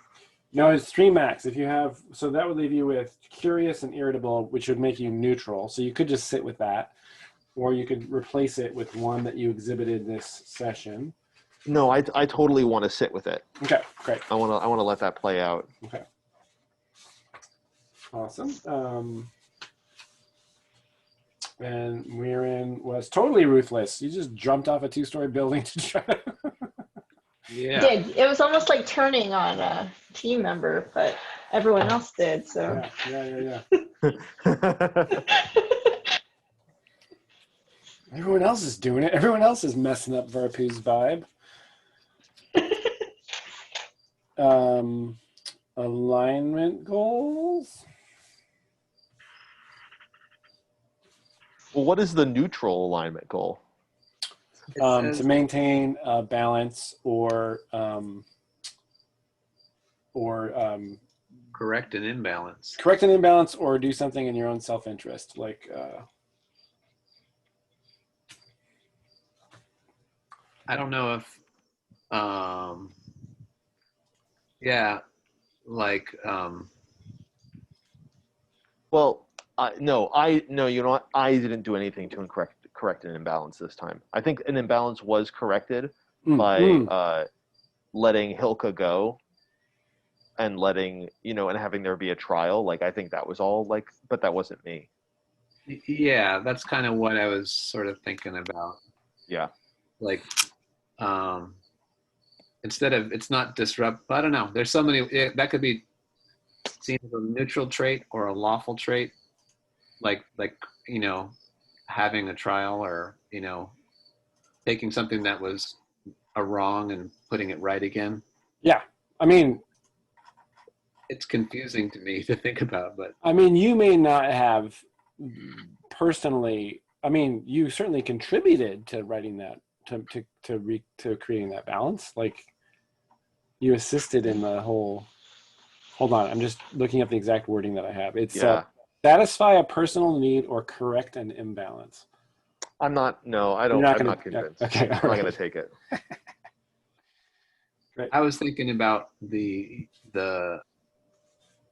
No, it's 3 max. If you have, so that would leave you with curious and irritable, which would make you neutral. So you could just sit with that, or you could replace it with one that you exhibited this session. No, I totally want to sit with it. Okay, great. I want to let that play out. Okay. Awesome. And Muirin was totally ruthless. You just jumped off a 2-story building to try to... Yeah. Did. It was almost like turning on a team member, but everyone else did, so. Yeah. Everyone else is doing it. Everyone else is messing up Varpu's vibe. Alignment goals. Well, what is the neutral alignment goal? To maintain balance or correct an imbalance. Correct an imbalance or do something in your own self-interest, like I don't know if well, no, you know what? I didn't do anything to correct an imbalance this time. I think an imbalance was corrected by letting Hilka go and letting, and having there be a trial. Like, I think that was all like, but that wasn't me. Yeah, that's kind of what I was sort of thinking about. Yeah. Like, instead of, it's not disrupt, I don't know. There's so many, that could be seen as a neutral trait or a lawful trait. Like, having a trial, or, taking something that was a wrong and putting it right again. Yeah. I mean, it's confusing to me to think about, but I mean, you may not have personally, I mean, you certainly contributed to writing that, to creating that balance. Like, you assisted in the whole, hold on, I'm just looking up the exact wording that I have. It's satisfy a personal need or correct an imbalance. I'm not convinced. Okay, I'm not going to take it. Right. I was thinking about the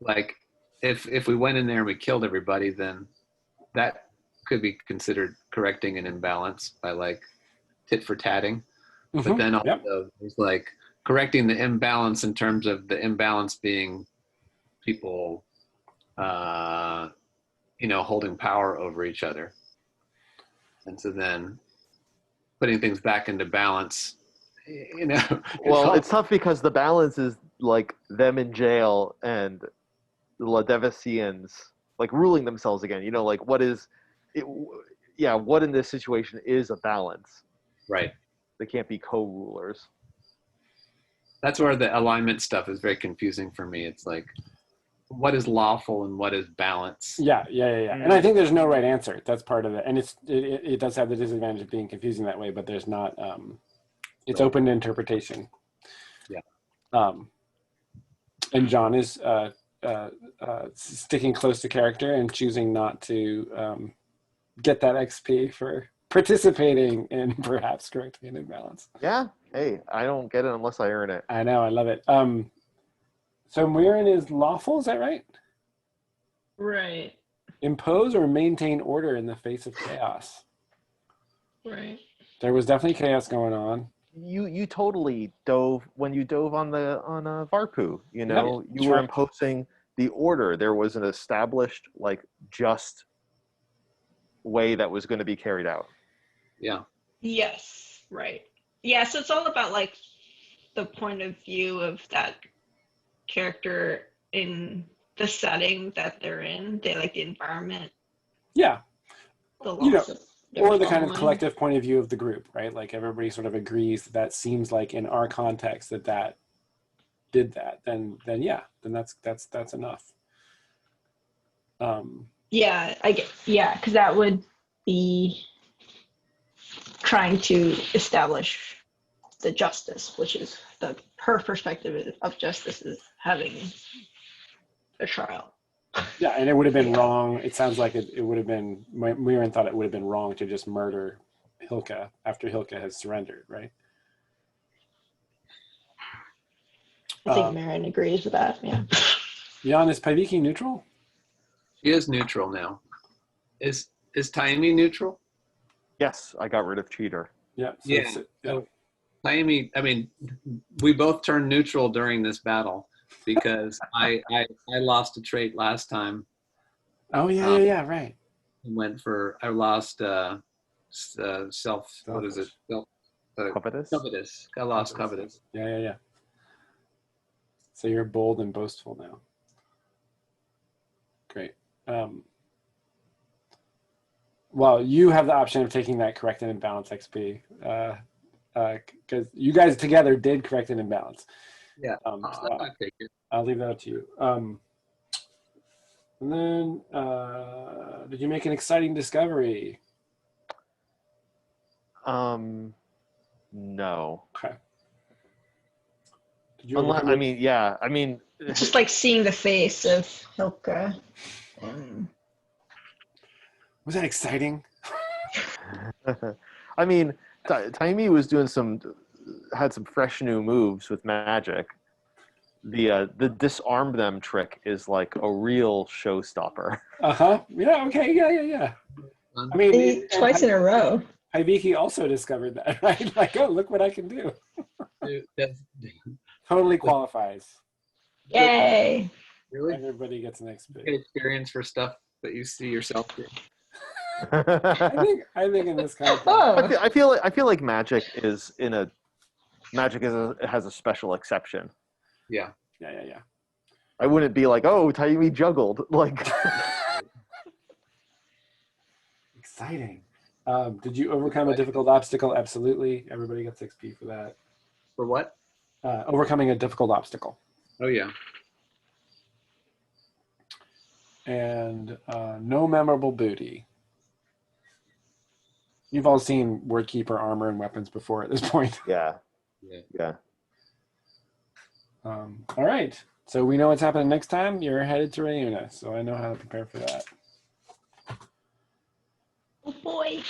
like, if we went in there and we killed everybody, then that could be considered correcting an imbalance by like tit for tatting. Mm-hmm. But then also there's like correcting the imbalance in terms of the imbalance being people, holding power over each other. And so then putting things back into balance, Well, it's tough because the balance is like them in jail and the Ladevicians like ruling themselves again. Like what is it? Yeah, what in this situation is a balance? Right. They can't be co-rulers. That's where the alignment stuff is very confusing for me. It's like, what is lawful and what is balance? Yeah. And I think there's no right answer. That's part of it. And it does have the disadvantage of being confusing that way, but there's not, it's open to interpretation. Yeah. And John is sticking close to character and choosing not to get that XP for participating in perhaps correcting an imbalance. Yeah. Hey, I don't get it unless I earn it. I know. I love it. So Murin is lawful, is that right? Right. Impose or maintain order in the face of chaos. Right. There was definitely chaos going on. You totally dove when you dove on Varpu. You sure. were imposing the order. There was an established, like, just way that was going to be carried out. Yeah. Yes. Right. Yeah. So it's all about like the point of view of that character in the setting that they're in. They like the environment. Yeah. The laws or the kind of collective point of view of the group, right? Like everybody sort of agrees that seems like in our context that did that. Then that's enough. Yeah, because that would be trying to establish the justice, which is her perspective of justice is having a trial. Yeah, and it would have been wrong. It sounds like it would have been, Murin thought it would have been wrong to just murder Hilka after Hilka has surrendered, right? I think Murin agrees with that, yeah. Jan, is Paiviki neutral? She is neutral now. Is Taimi neutral? Yes, I got rid of Cheater. Yeah. So Taimi, I mean, we both turned neutral during this battle because I lost a trait last time. Oh yeah, right. I lost self. What is it? Covetous. Covetous. I lost covetous. Yeah. So you're bold and boastful now. Great. Well, you have the option of taking that correct and imbalance XP because you guys together did correct and imbalance. Yeah, so I'll take it. I'll leave that up to you. And then, did you make an exciting discovery? No. Okay. Did you it's just like seeing the face of Hilka. Was that exciting? I mean, Taimi was had some fresh new moves with magic. The disarm them trick is like a real showstopper. Yeah. Okay. Yeah. I mean, twice in a row. Paiviki also discovered that, right? Like, oh, look what I can do. Totally qualifies. Yay! Really? Everybody gets an XP. Get experience for stuff that you see yourself do. I think in this context, Oh, I feel like magic has a special exception. Yeah. yeah. I wouldn't be like, oh, Taimi juggled. Like, Exciting. Did you overcome a difficult obstacle? Absolutely. Everybody gets XP for that. For what? Overcoming a difficult obstacle. Oh yeah. And no memorable booty. You've all seen Wordkeeper armor and weapons before at this point. yeah. All right. So we know what's happening next time. You're headed to Reuna, so I know how to prepare for that. oh boy.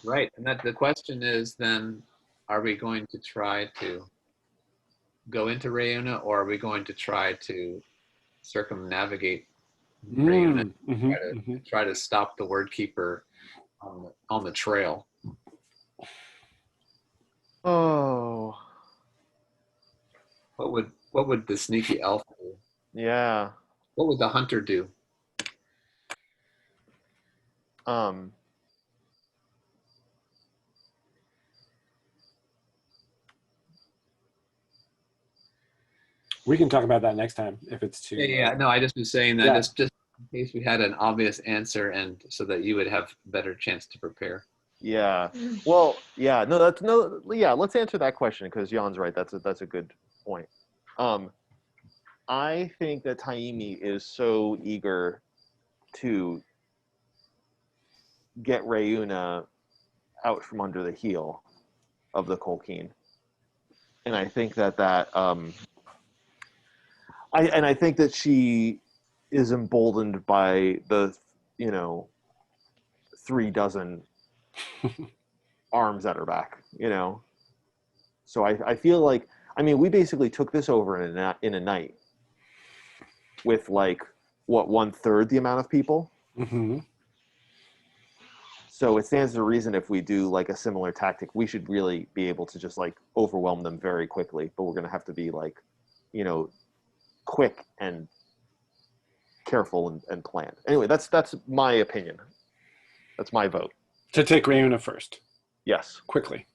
Right. And that the question is then, are we going to try to go into Reuna, or are we going to try to circumnavigate Reuna, try to stop the Wordkeeper on the trail? Oh. What would the sneaky elf do? Yeah. What would the hunter do? We can talk about that next time if it's too. Yeah. No, I just was saying that Yeah. just in case we had an obvious answer, and so that you would have a better chance to prepare. Yeah. Well, yeah. Let's answer that question because Jan's right. That's a good point. I think that Taimi is so eager to get Reuna out from under the heel of the Colkeen, and I think that I think that she is emboldened by the 36 arms at her back, So I feel like, we basically took this over in a night with 1/3 the amount of people. Mm-hmm. So it stands to reason if we do a similar tactic, we should really be able to just overwhelm them very quickly. But we're going to have to be quick and careful and planned. Anyway, that's my opinion. That's my vote. To take Reuna first. Yes. Quickly.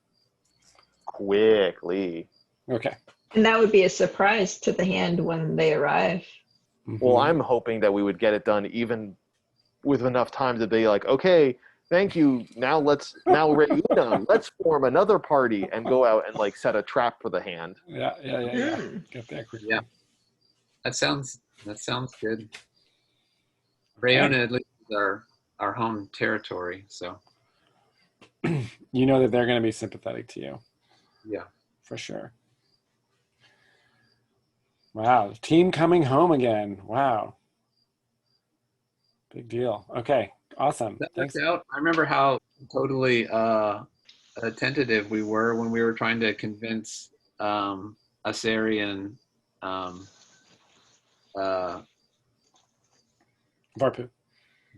Okay. And that would be a surprise to the hand when they arrive. Mm-hmm. Well, I'm hoping that we would get it done even with enough time to be like, okay, thank you. Now Reuna, let's form another party and go out and set a trap for the hand. Yeah. Get there quickly. Yeah. That sounds good. Reuna at least is our home territory, so You know that they're going to be sympathetic to you. yeah. For sure. Wow. Team coming home again. Wow. Big deal. Okay. Awesome. That Thanks. worked out. I remember how totally tentative we were when we were trying to convince Asarian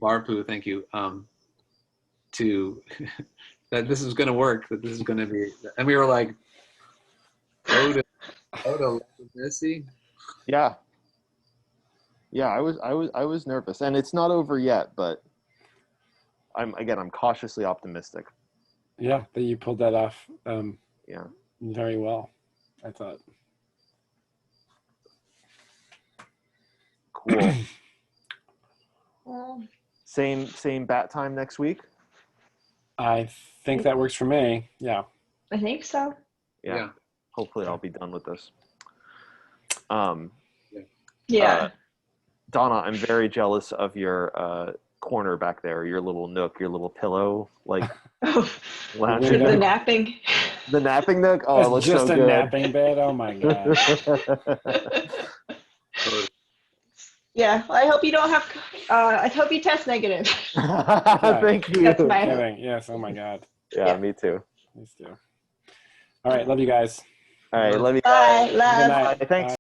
Varpu, thank you, to that this is going to work, that this is going to be, and we were like, Oda Missy. Yeah, I was nervous, and it's not over yet, but I'm cautiously optimistic. Yeah, that you pulled that off. Yeah, very well, I thought. Cool. Well, Same bat time next week. I think that works for me. Yeah. I think so. Yeah. Hopefully, I'll be done with this. Yeah. Donna, I'm very jealous of your corner back there, your little nook, your little pillow, lounging. The napping. The napping nook. Oh, it looks just so a good. napping bed. Oh my god. Yeah. I hope you don't have. I hope you test negative. Thank you. That's my. Kidding. Yes. Oh my god. Yeah, me too. Please do. All right. Love you guys. All right, love you. Bye. Good Love. night. Bye. Thanks.